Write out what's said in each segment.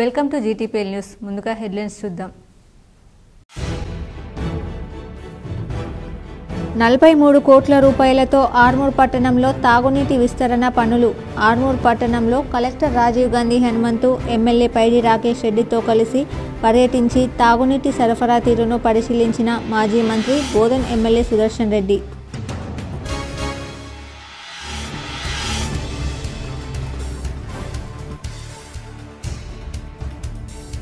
Welcome to GTPL news. ముందుగా headlines చూద్దాం. 43 కోట్ల రూపాయలతో ఆర్మూర్ పట్టణంలో తాగునీటి విస్తరణ పనులు. ఆర్మూర్ పట్టణంలో కలెక్టర్ రాజీవ్ గాంధీ హనుమంతు ఎమ్మెల్యే పైడి రాకేష్ రెడ్డితో కలిసి పర్యటించి తాగునీటి సరఫరా తీరును పరిశీలించిన మాజీ మంత్రి బోధన్ ఎమ్మెల్యే సుదర్శన్ రెడ్డి.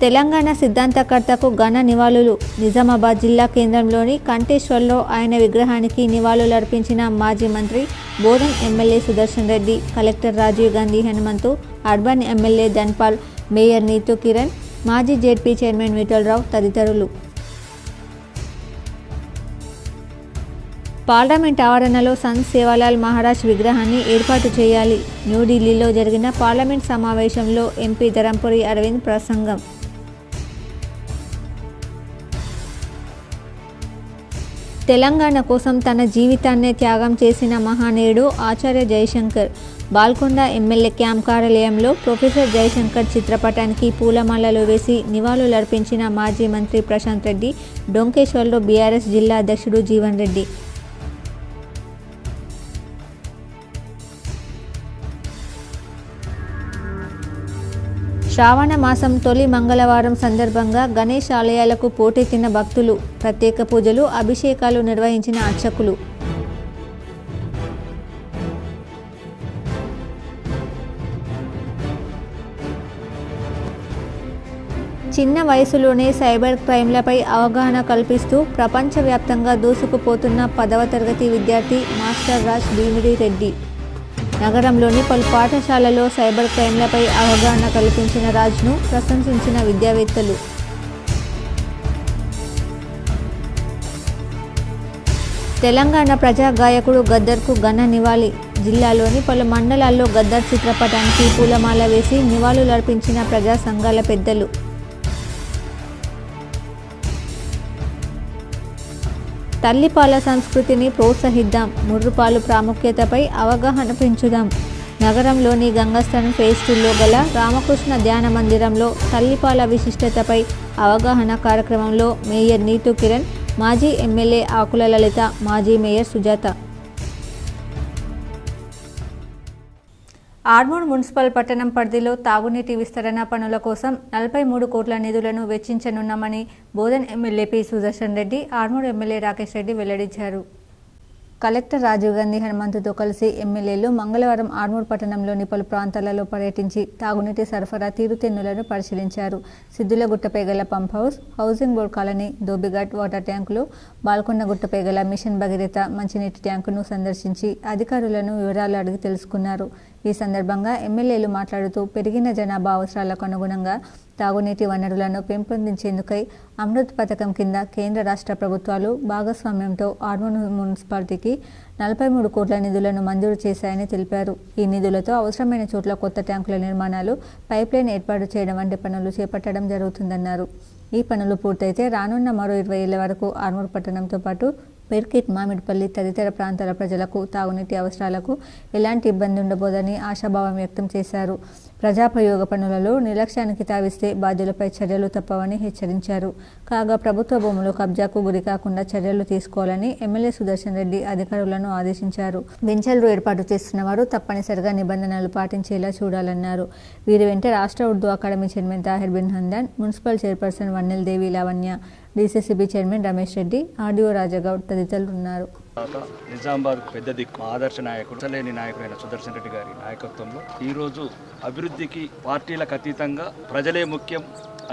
తెలంగాణ సిద్ధాంతకర్తకు ఘన నివాళులు. నిజామాబాద్ జిల్లా కేంద్రంలోని కంటేశ్వర్లో ఆయన విగ్రహానికి నివాళులర్పించిన మాజీ మంత్రి Bodhan MLA Sudarshan Reddy, collector Rajiv Gandhi Hanumanthu, urban MLA Dhanpal, mayor Neetu Kiran, మాజీ జెడ్పీ చైర్మన్ విఠలరావు తదితరులు. పార్లమెంట్ ఆవరణలో సంత్ సేవాలాల్ మహారాజ్ విగ్రహాన్ని ఏర్పాటు చేయాలి. న్యూఢిల్లీలో జరిగిన పార్లమెంట్ సమావేశంలో ఎంపీ ధరంపురి అరవింద్ ప్రసంగం. తెలంగాణ కోసం తన జీవితాన్నే త్యాగం చేసిన మహానీయుడు ఆచార్య జయశంకర్. బాల్కొండ ఎమ్మెల్యే క్యాంప్ కార్యాలయంలో ప్రొఫెసర్ జయశంకర్ చిత్రపటానికి పూలమాలలు వేసి నివాళులర్పించిన మాజీ మంత్రి ప్రశాంత్ రెడ్డి, డొంకేశ్వర్లో బీఆర్ఎస్ జిల్లా అధ్యక్షుడు జీవన్ రెడ్డి. శ్రావణ మాసం తొలి మంగళవారం సందర్భంగా గణేష్ ఆలయాలకు పోటెత్తిన భక్తులు. ప్రత్యేక పూజలు, అభిషేకాలు నిర్వహించిన అర్చకులు. చిన్న వయసులోనే సైబర్ క్రైమ్లపై అవగాహన కల్పిస్తూ ప్రపంచవ్యాప్తంగా దూసుకుపోతున్న 10వ తరగతి విద్యార్థి మాస్టర్ రాజ్ భీమిడి రెడ్డి. నగరంలోని పలు పాఠశాలల్లో సైబర్ క్రైమ్లపై అవగాహన కల్పించిన రాజ్ను ప్రశంసించిన విద్యావేత్తలు. తెలంగాణ ప్రజా గాయకుడు గద్దర్కు ఘన నివాళి. జిల్లాలోని పలు మండలాల్లో గద్దర్ చిత్రపటానికి పూలమాల వేసి నివాళులర్పించిన ప్రజా సంఘాల పెద్దలు. తల్లిపాల సంస్కృతిని ప్రోత్సహిద్దాం, ముర్రుపాలు ప్రాముఖ్యతపై అవగాహన పెంచుదాం. నగరంలోని గంగస్థాన్ ఫేజ్ 2లో గల రామకృష్ణ ధ్యాన మందిరంలో తల్లిపాల విశిష్టతపై అవగాహన కార్యక్రమంలో మేయర్ నీతూ కిరణ్, మాజీ ఎమ్మెల్యే ఆకుల లలిత, మాజీ మేయర్ సుజాత. ఆర్మూర్ మున్సిపల్ పట్టణం పరిధిలో తాగునీటి విస్తరణ పనుల కోసం 43 కోట్ల నిధులను వెచ్చించనున్నామని Bodhan MLA P Sudarshan Reddy, Armoor MLA Rakesh Reddy వెల్లడించారు. కలెక్టర్ రాజీవ్ గాంధీ హనుమంతుతో కలిసి ఎమ్మెల్యేలు మంగళవారం ఆర్మూర్ పట్టణంలోని పలు ప్రాంతాలలో పర్యటించి తాగునీటి సరఫరా తీరుతెన్నులను పరిశీలించారు. సిద్దులగుట్టపై గల pump house, housing board colony, Dhobighat water ట్యాంకులు, బాల్కొండ గుట్టపై గల మిషన్ భగీరథ మంచినీటి ట్యాంకును సందర్శించి అధికారులను వివరాలు అడిగి తెలుసుకున్నారు. ఈ సందర్భంగా ఎమ్మెల్యేలు మాట్లాడుతూ పెరిగిన జనాభా అవసరాలకు అనుగుణంగా తాగునీటి వనరులను పెంపొందించేందుకై అమృత్ పథకం కింద కేంద్ర రాష్ట్ర ప్రభుత్వాలు భాగస్వామ్యంతో ఆర్మూర్ మున్సిపాలిటీకి 43 కోట్ల నిధులను మంజూరు చేశాయని తెలిపారు. ఈ నిధులతో అవసరమైన చోట్ల కొత్త ట్యాంకుల నిర్మాణాలు, పైప్లైన్ ఏర్పాటు చేయడం వంటి పనులు చేపట్టడం జరుగుతుందన్నారు. ఈ పనులు పూర్తయితే రానున్న మరో 20 ఏళ్ల వరకు ఆర్మూర్ పట్టణంతో పాటు పెర్కిట్, మామిడిపల్లి తదితర ప్రాంతాల ప్రజలకు తాగునీటి అవసరాలకు ఎలాంటి ఇబ్బంది ఉండబోదని ఆశాభావం వ్యక్తం చేశారు. ప్రజాపయోగ పనులలో నిర్లక్ష్యానికి తావిస్తే బాధ్యులపై చర్యలు తప్పవని హెచ్చరించారు. కాగా ప్రభుత్వ భూములు కబ్జాకు గురికాకుండా చర్యలు తీసుకోవాలని ఎమ్మెల్యే సుదర్శన్ రెడ్డి అధికారులను ఆదేశించారు. బెంచర్లు ఏర్పాటు చేస్తున్న వారు తప్పనిసరిగా నిబంధనలు పాటించేలా చూడాలన్నారు. వీరి వెంట రాష్ట్ర Urdu academy chairman Tahir bin Hamdan, municipal chairperson Vannel Devi Lavanya, DCCB chairman Ramesh Reddy, RDO Rajagoud తదితరులు ఉన్నారు. నిజామాబాద్ పెద్ద దిక్కు ఆదర్శ నాయకుడు చలేని నాయకుడైన సుదర్శన్ రెడ్డి గారి నాయకత్వంలో ఈరోజు అభివృద్ధికి పార్టీలకు అతీతంగా ప్రజలే ముఖ్యం,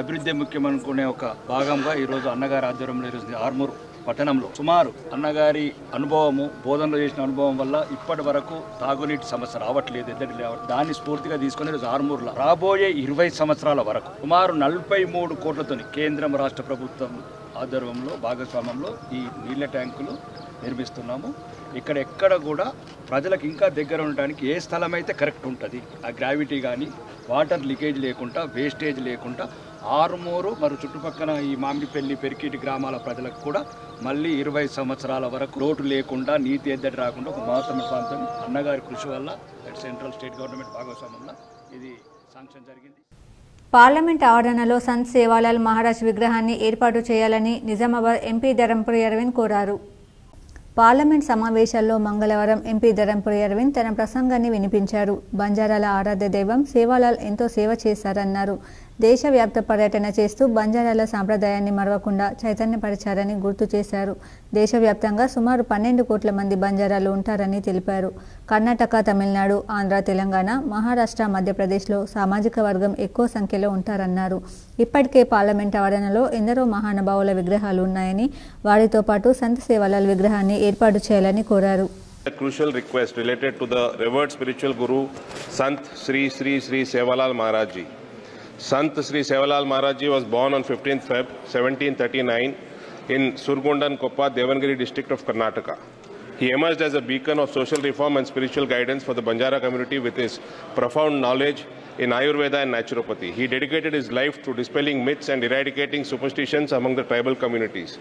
అభివృద్ధి ముఖ్యం అనుకునే ఒక భాగంగా ఈరోజు అన్నగారి ఆధ్వర్యంలో ఈరోజు ఆర్మూర్ పట్టణంలో సుమారు అన్నగారి అనుభవము, బోధనలో చేసిన అనుభవం వల్ల ఇప్పటి వరకు తాగునీటి సమస్య రావట్లేదు, ఎద్దడి దాన్ని స్ఫూర్తిగా తీసుకుని ఈరోజు ఆర్మూర్లో రాబోయే 20 సంవత్సరాల వరకు సుమారు 43 కోట్లతో కేంద్రం రాష్ట్ర ప్రభుత్వం ఆధ్వర్యంలో భాగస్వామ్యంలో ఈ నీళ్ళ ట్యాంకులు నిర్మిస్తున్నాము. ఎక్కడ కూడా ప్రజలకు ఇంకా దగ్గర ఉండడానికి ఏ స్థలం అయితే కరెక్ట్ ఉంటుంది, ఆ గ్రావిటీ కానీ వాటర్ లీకేజ్ లేకుండా, వేస్టేజ్ లేకుండా ఆరుమూరు మరియు చుట్టుపక్కల ఈ మామిడిపల్లి, పెరికిటి గ్రామాల ప్రజలకు కూడా మళ్ళీ 20 సంవత్సరాల వరకు లోటు లేకుండా, నీటి ఎద్దడి రాకుండా ఒక మహత్తమ ప్రాంతం అన్నగారి కృషి వల్ల సెంట్రల్ స్టేట్ గవర్నమెంట్ భాగస్వామ్యంలో ఇది శాంక్షన్ జరిగింది. పార్లమెంట్ ఆవరణలో సంత్ సేవాలాల్ మహారాజ్ విగ్రహాన్ని ఏర్పాటు చేయాలని నిజామాబాద్ ఎంపీ ధరంపురి అరవింద్ కోరారు. పార్లమెంట్ సమావేశాల్లో మంగళవారం ఎంపీ ధరంపురి అరవింద్ తన ప్రసంగాన్ని వినిపించారు. బంజారాల ఆరాధ్య దైవం సేవాలాల్ ఎంతో సేవ చేశారన్నారు. దేశవ్యాప్త పర్యటన చేస్తూ బంజారాల సాంప్రదాయాన్ని మరవకుండా చైతన్యపరిచారని గుర్తు చేశారు. దేశవ్యాప్తంగా సుమారు 12 కోట్ల మంది బంజారాలు ఉంటారని తెలిపారు. కర్ణాటక, తమిళనాడు, ఆంధ్ర, తెలంగాణ, మహారాష్ట్ర, మధ్యప్రదేశ్లో సామాజిక వర్గం ఎక్కువ సంఖ్యలో ఉంటారన్నారు. ఇప్పటికే పార్లమెంట్ ఆవరణలో ఎందరో మహానుభావుల విగ్రహాలు ఉన్నాయని, వారితో పాటు సంత్ సేవాలాల్ విగ్రహాన్ని ఏర్పాటు చేయాలని కోరారు. A crucial request related to the revered spiritual guru Sant Sri Sri Sri Sevalal Maharaj Ji. Sant Sri Sevalal Maharaj Ji was born on 15th Feb 1739 in Surgundan Koppa, Devangiri district of Karnataka. He emerged as a beacon of social reform and spiritual guidance for the Banjara community with his profound knowledge in Ayurveda and naturopathy. He dedicated his life to dispelling myths and eradicating superstitions among the tribal communities,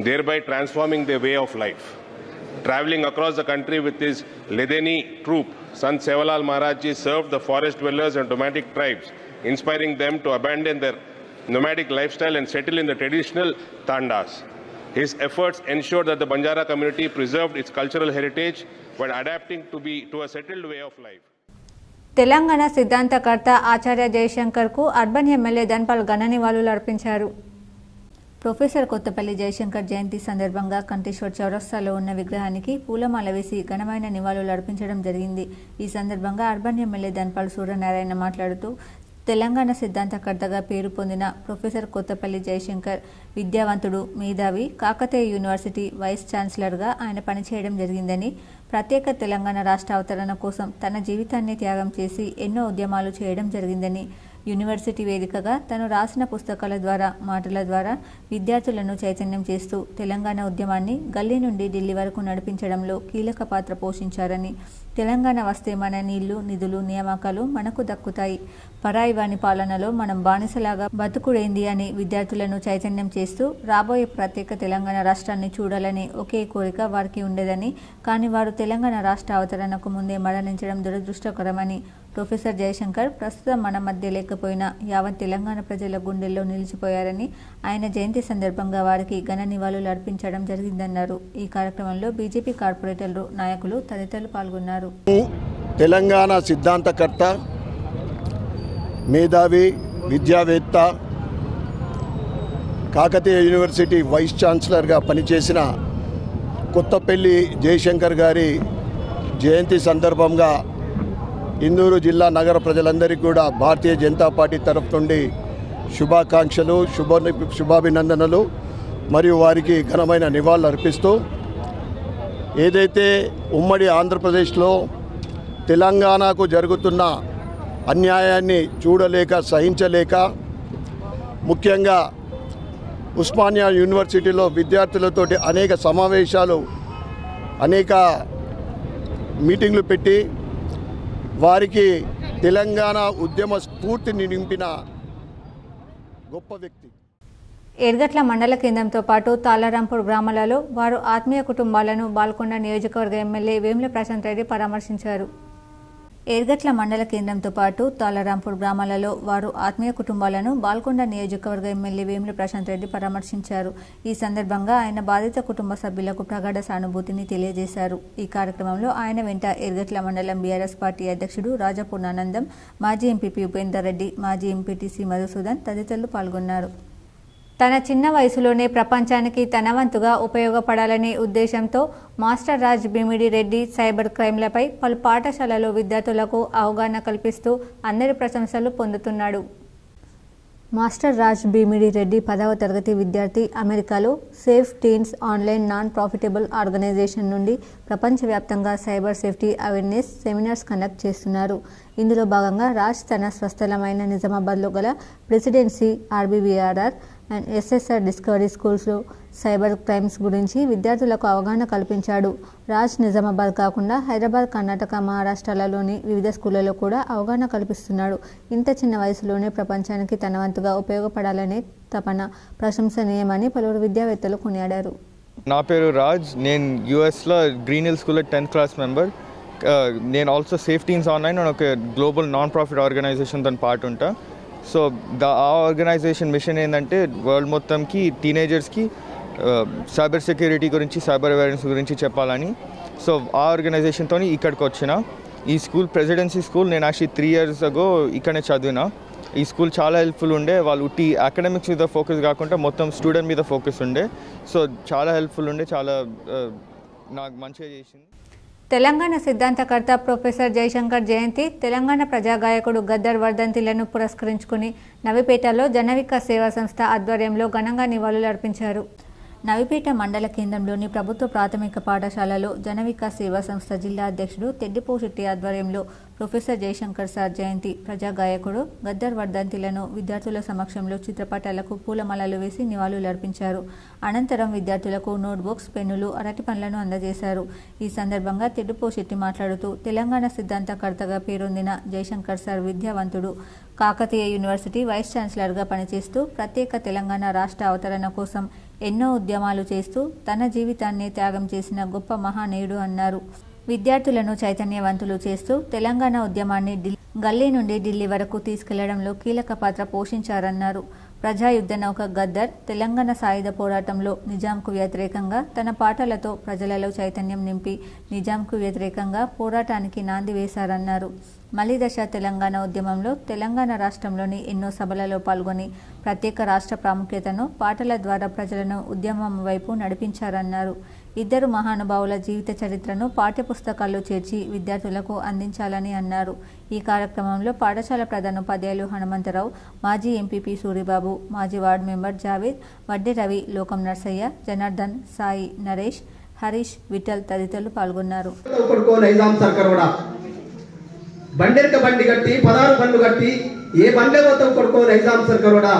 thereby transforming their way of life. Traveling across the country with his Ledeni troupe, Sant Sevalal Maharaj Ji served the forest dwellers and nomadic tribes, inspiring them to abandon their nomadic lifestyle and settle in the traditional tandas. His efforts ensured that the Banjara community preserved its cultural heritage while adapting to a settled way of life. Telangana సిద్ధాంతకర్త ఆచార్య జయశంకర్కు urban MLA Dhanpal ఘన నివాళులు అర్పించారు. Professor Kothapalli Jayashankar జయంతి సందర్భంగా కంఠేశ్వర్ చౌరస్తాలో ఉన్న విగ్రహానికి పూలమాల వేసి ఘనమైన నివాళులు అర్పించడం జరిగింది. ఈ సందర్భంగా అర్బన్ ఎమ్మెల్యే ధన్పాల్ సూర్యనారాయణ మాట్లాడుతూ, తెలంగాణ సిద్ధాంతకర్తగా పేరు పొందిన ప్రొఫెసర్ కొత్తపల్లి జయశంకర్ విద్యావంతుడు, మేధావి. కాకతీయ యూనివర్సిటీ వైస్ ఛాన్సలర్గా ఆయన పనిచేయడం జరిగిందని, ప్రత్యేక తెలంగాణ రాష్ట్ర అవతరణ కోసం తన జీవితాన్ని త్యాగం చేసి ఎన్నో ఉద్యమాలు చేయడం జరిగిందని, యూనివర్సిటీ వేదికగా తను రాసిన పుస్తకాల ద్వారా, మాటల ద్వారా విద్యార్థులను చైతన్యం చేస్తూ తెలంగాణ ఉద్యమాన్ని గల్లీ నుండి ఢిల్లీ వరకు నడిపించడంలో కీలక పాత్ర పోషించారని, తెలంగాణ వస్తే మన నీళ్లు, నిధులు, నియామకాలు మనకు దక్కుతాయి, పరాయి వాని పాలనలో మనం బానిసలాగా బతుకుడేంది అని విద్యార్థులను చైతన్యం చేస్తూ రాబోయే ప్రత్యేక తెలంగాణ రాష్ట్రాన్ని చూడాలని ఒకే కోరిక వారికి ఉండేదని, కానీ వారు తెలంగాణ రాష్ట్ర అవతరణకు ముందే మరణించడం దురదృష్టకరమని, ప్రొఫెసర్ జయశంకర్ ప్రస్తుతం మన మధ్య లేకపోయినా యావత్ తెలంగాణ ప్రజల గుండెల్లో నిలిచిపోయారని, ఆయన జయంతి సందర్భంగా వారికి ఘన నివాళులు అర్పించడం జరిగిందన్నారు. ఈ కార్యక్రమంలో బీజేపీ కార్పొరేటర్లు, నాయకులు తదితరులు పాల్గొన్నారు. తెలంగాణ సిద్ధాంతకర్త, మేధావి, విద్యావేత్త, కాకతీయ యూనివర్సిటీ వైస్ ఛాన్సలర్గా పనిచేసిన కొత్తపల్లి జయశంకర్ గారి జయంతి సందర్భంగా ఇందూరు జిల్లా నగర ప్రజలందరికీ కూడా భారతీయ జనతా పార్టీ తరఫు నుండి శుభాకాంక్షలు, శుభాభినందనలు మరియు వారికి ఘనమైన నివాళులు అర్పిస్తూ, ఏదైతే ఉమ్మడి ఆంధ్రప్రదేశ్లో తెలంగాణకు జరుగుతున్న అన్యాయాన్ని చూడలేక, సహించలేక, ముఖ్యంగా ఉస్మానియా యూనివర్సిటీలో విద్యార్థులతోటి అనేక సమావేశాలు, అనేక మీటింగ్లు పెట్టి వారికి తెలంగాణ ఉద్యమ స్ఫూర్తిని నింపిన గొప్ప వ్యక్తి. ఎర్గట్ల మండల కేంద్రంతో పాటు తాళరాంపూర్ గ్రామాలలో వారు ఆత్మీయ కుటుంబాలను బాల్కొండ నియోజకవర్గ ఎమ్మెల్యే వేముల ప్రశాంత్ రెడ్డి పరామర్శించారు. ఎర్గట్ల మండల కేంద్రంతో పాటు తాళరాంపూర్ గ్రామాలలో వారు ఆత్మీయ కుటుంబాలను బాల్కొండ నియోజకవర్గ ఎమ్మెల్యే వేముల ప్రశాంత్ రెడ్డి పరామర్శించారు. ఈ సందర్భంగా ఆయన బాధిత కుటుంబ సభ్యులకు ప్రగాఢ సానుభూతిని తెలియజేశారు. ఈ కార్యక్రమంలో ఆయన వెంట ఎర్గట్ల మండలం బీఆర్ఎస్ పార్టీ అధ్యక్షుడు రాజపూర్ణానందం, మాజీ ఎంపీపీ ఉపేందర్ రెడ్డి, మాజీ ఎంపీటీసీ మధుసూదన్ తదితరులు పాల్గొన్నారు. తన చిన్న వయసులోనే ప్రపంచానికి తన వంతుగా ఉపయోగపడాలనే ఉద్దేశంతో మాస్టర్ రాజ్ భీమిడి రెడ్డి సైబర్ క్రైమ్లపై పలు పాఠశాలలో విద్యార్థులకు అవగాహన కల్పిస్తూ అందరి ప్రశంసలు పొందుతున్నాడు. మాస్టర్ రాజ్ భీమిడి రెడ్డి 10వ తరగతి విద్యార్థి. అమెరికాలో safe teens online non profitable organisation నుండి ప్రపంచవ్యాప్తంగా cyber safety awareness seminars conduct చేస్తున్నారు. ఇందులో భాగంగా రాజ్ తన స్వస్థలమైన నిజామాబాద్లో గల presidency RBVRR and SSR discovery స్కూల్స్లో సైబర్ క్రైమ్స్ గురించి విద్యార్థులకు అవగాహన కల్పించాడు. రాజ్ నిజామాబాద్ కాకుండా హైదరాబాద్, కర్ణాటక, మహారాష్ట్రలలోని వివిధ స్కూళ్లలో కూడా అవగాహన కల్పిస్తున్నాడు. ఇంత చిన్న వయసులోనే ప్రపంచానికి తన వంతుగా ఉపయోగపడాలనే తపన ప్రశంసనీయమని పలువురు విద్యావేత్తలు కొనియాడారు. నా పేరు రాజ్. నేను యూఎస్లో గ్రీన్ హిల్ స్కూల్లో 10th క్లాస్ మెంబర్. నేను ఆల్సో సేఫ్ టీన్స్ ఆన్లైన్ ఒక గ్లోబల్ నాన్ ప్రాఫిట్ ఆర్గనైజేషన్ దాని పార్ట్ ఉంటా. సో ఆ ఆర్గనైజేషన్ మిషన్ ఏంటంటే వరల్డ్ మొత్తంకి టీనేజర్స్కి సైబర్ సెక్యూరిటీ గురించి, సైబర్ అవేర్నెస్ గురించి చెప్పాలని. సో ఆ ఆర్గనైజేషన్తో ఇక్కడికి వచ్చిన. ఈ స్కూల్ ప్రెసిడెన్సీ స్కూల్. నేను యాక్చువల్లీ 3 years ago ఇక్కడనే చదివిన. ఈ స్కూల్ చాలా హెల్ప్ఫుల్ ఉండే. వాళ్ళు అకాడమిక్స్ మీద ఫోకస్ కాకుండా మొత్తం స్టూడెంట్ మీద ఫోకస్ ఉండే. సో చాలా హెల్ప్ఫుల్ ఉండే, చాలా నాకు మంచిగా చేసింది. తెలంగాణ సిద్ధాంతకర్త ప్రొఫెసర్ జయశంకర్ జయంతి, తెలంగాణ ప్రజాగాయకుడు గద్దర్ వర్ధంతిలను పురస్కరించుకుని నవిపేటలో జనవికాస్ సేవా సంస్థ ఆధ్వర్యంలో ఘనంగా నివాళులు అర్పించారు. నవిపేట మండల కేంద్రంలోని ప్రభుత్వ ప్రాథమిక పాఠశాలలో జనవికాస్ సేవా సంస్థ జిల్లా అధ్యక్షుడు తెడ్డిపోశెట్టి ఆధ్వర్యంలో ప్రొఫెసర్ జయశంకర్ సార్ జయంతి, ప్రజాగాయకుడు గద్దర్ వర్ధంతిలను విద్యార్థుల సమక్షంలో చిత్రపటాలకు పూలమాలలు వేసి నివాళులు అర్పించారు. అనంతరం విద్యార్థులకు నోట్బుక్స్, పెన్నులు, అరటి పండ్లను అందజేశారు. ఈ సందర్భంగా తెడ్డిపోశెట్టి మాట్లాడుతూ, తెలంగాణ సిద్ధాంతకర్తగా పేరొందిన జయశంకర్ సార్ విద్యావంతుడు. కాకతీయ యూనివర్సిటీ వైస్ ఛాన్సలర్గా పనిచేస్తూ ప్రత్యేక తెలంగాణ రాష్ట్ర అవతరణ కోసం ఎన్నో ఉద్యమాలు చేస్తూ తన జీవితాన్ని త్యాగం చేసిన గొప్ప మహానీయుడు అన్నారు. విద్యార్థులను చైతన్యవంతులు చేస్తూ తెలంగాణ ఉద్యమాన్ని గల్లీ నుండి ఢిల్లీ వరకు తీసుకెళ్లడంలో కీలక పాత్ర పోషించారన్నారు. ప్రజాయుద్ధ నౌక గద్దర్ తెలంగాణ సాయుధ పోరాటంలో నిజాంకు వ్యతిరేకంగా తన పాటలతో ప్రజలలో చైతన్యం నింపి నిజాంకు వ్యతిరేకంగా పోరాటానికి నాంది వేశారన్నారు. మలిదశ తెలంగాణ ఉద్యమంలో తెలంగాణ రాష్ట్రంలోని ఎన్నో సభలలో పాల్గొని ప్రత్యేక రాష్ట్ర ప్రాముఖ్యతను పాటల ద్వారా ప్రజలను ఉద్యమం వైపు నడిపించారన్నారు. ఇద్దరు మహానుభావుల జీవిత చరిత్రను పాఠ్యపుస్తకాల్లో చేర్చి విద్యార్థులకు అందించాలని అన్నారు. ఈ కార్యక్రమంలో పాఠశాల ప్రధానోపాధ్యాయులు హనుమంతరావు, మాజీ ఎంపీపీ సూరిబాబు, మాజీ వార్డు మెంబర్ జావేద్, వడ్డే రవి, లోకం నర్సయ్య, జనార్దన్, సాయి, నరేష్, హరీష్, విఠల్ తదితరులు పాల్గొన్నారు. బండెరక బండి కట్టి 16 బండ్లు కట్టి ఏ బండ్లే పోతావు కొడుకో నైజాం సర్కారోడా,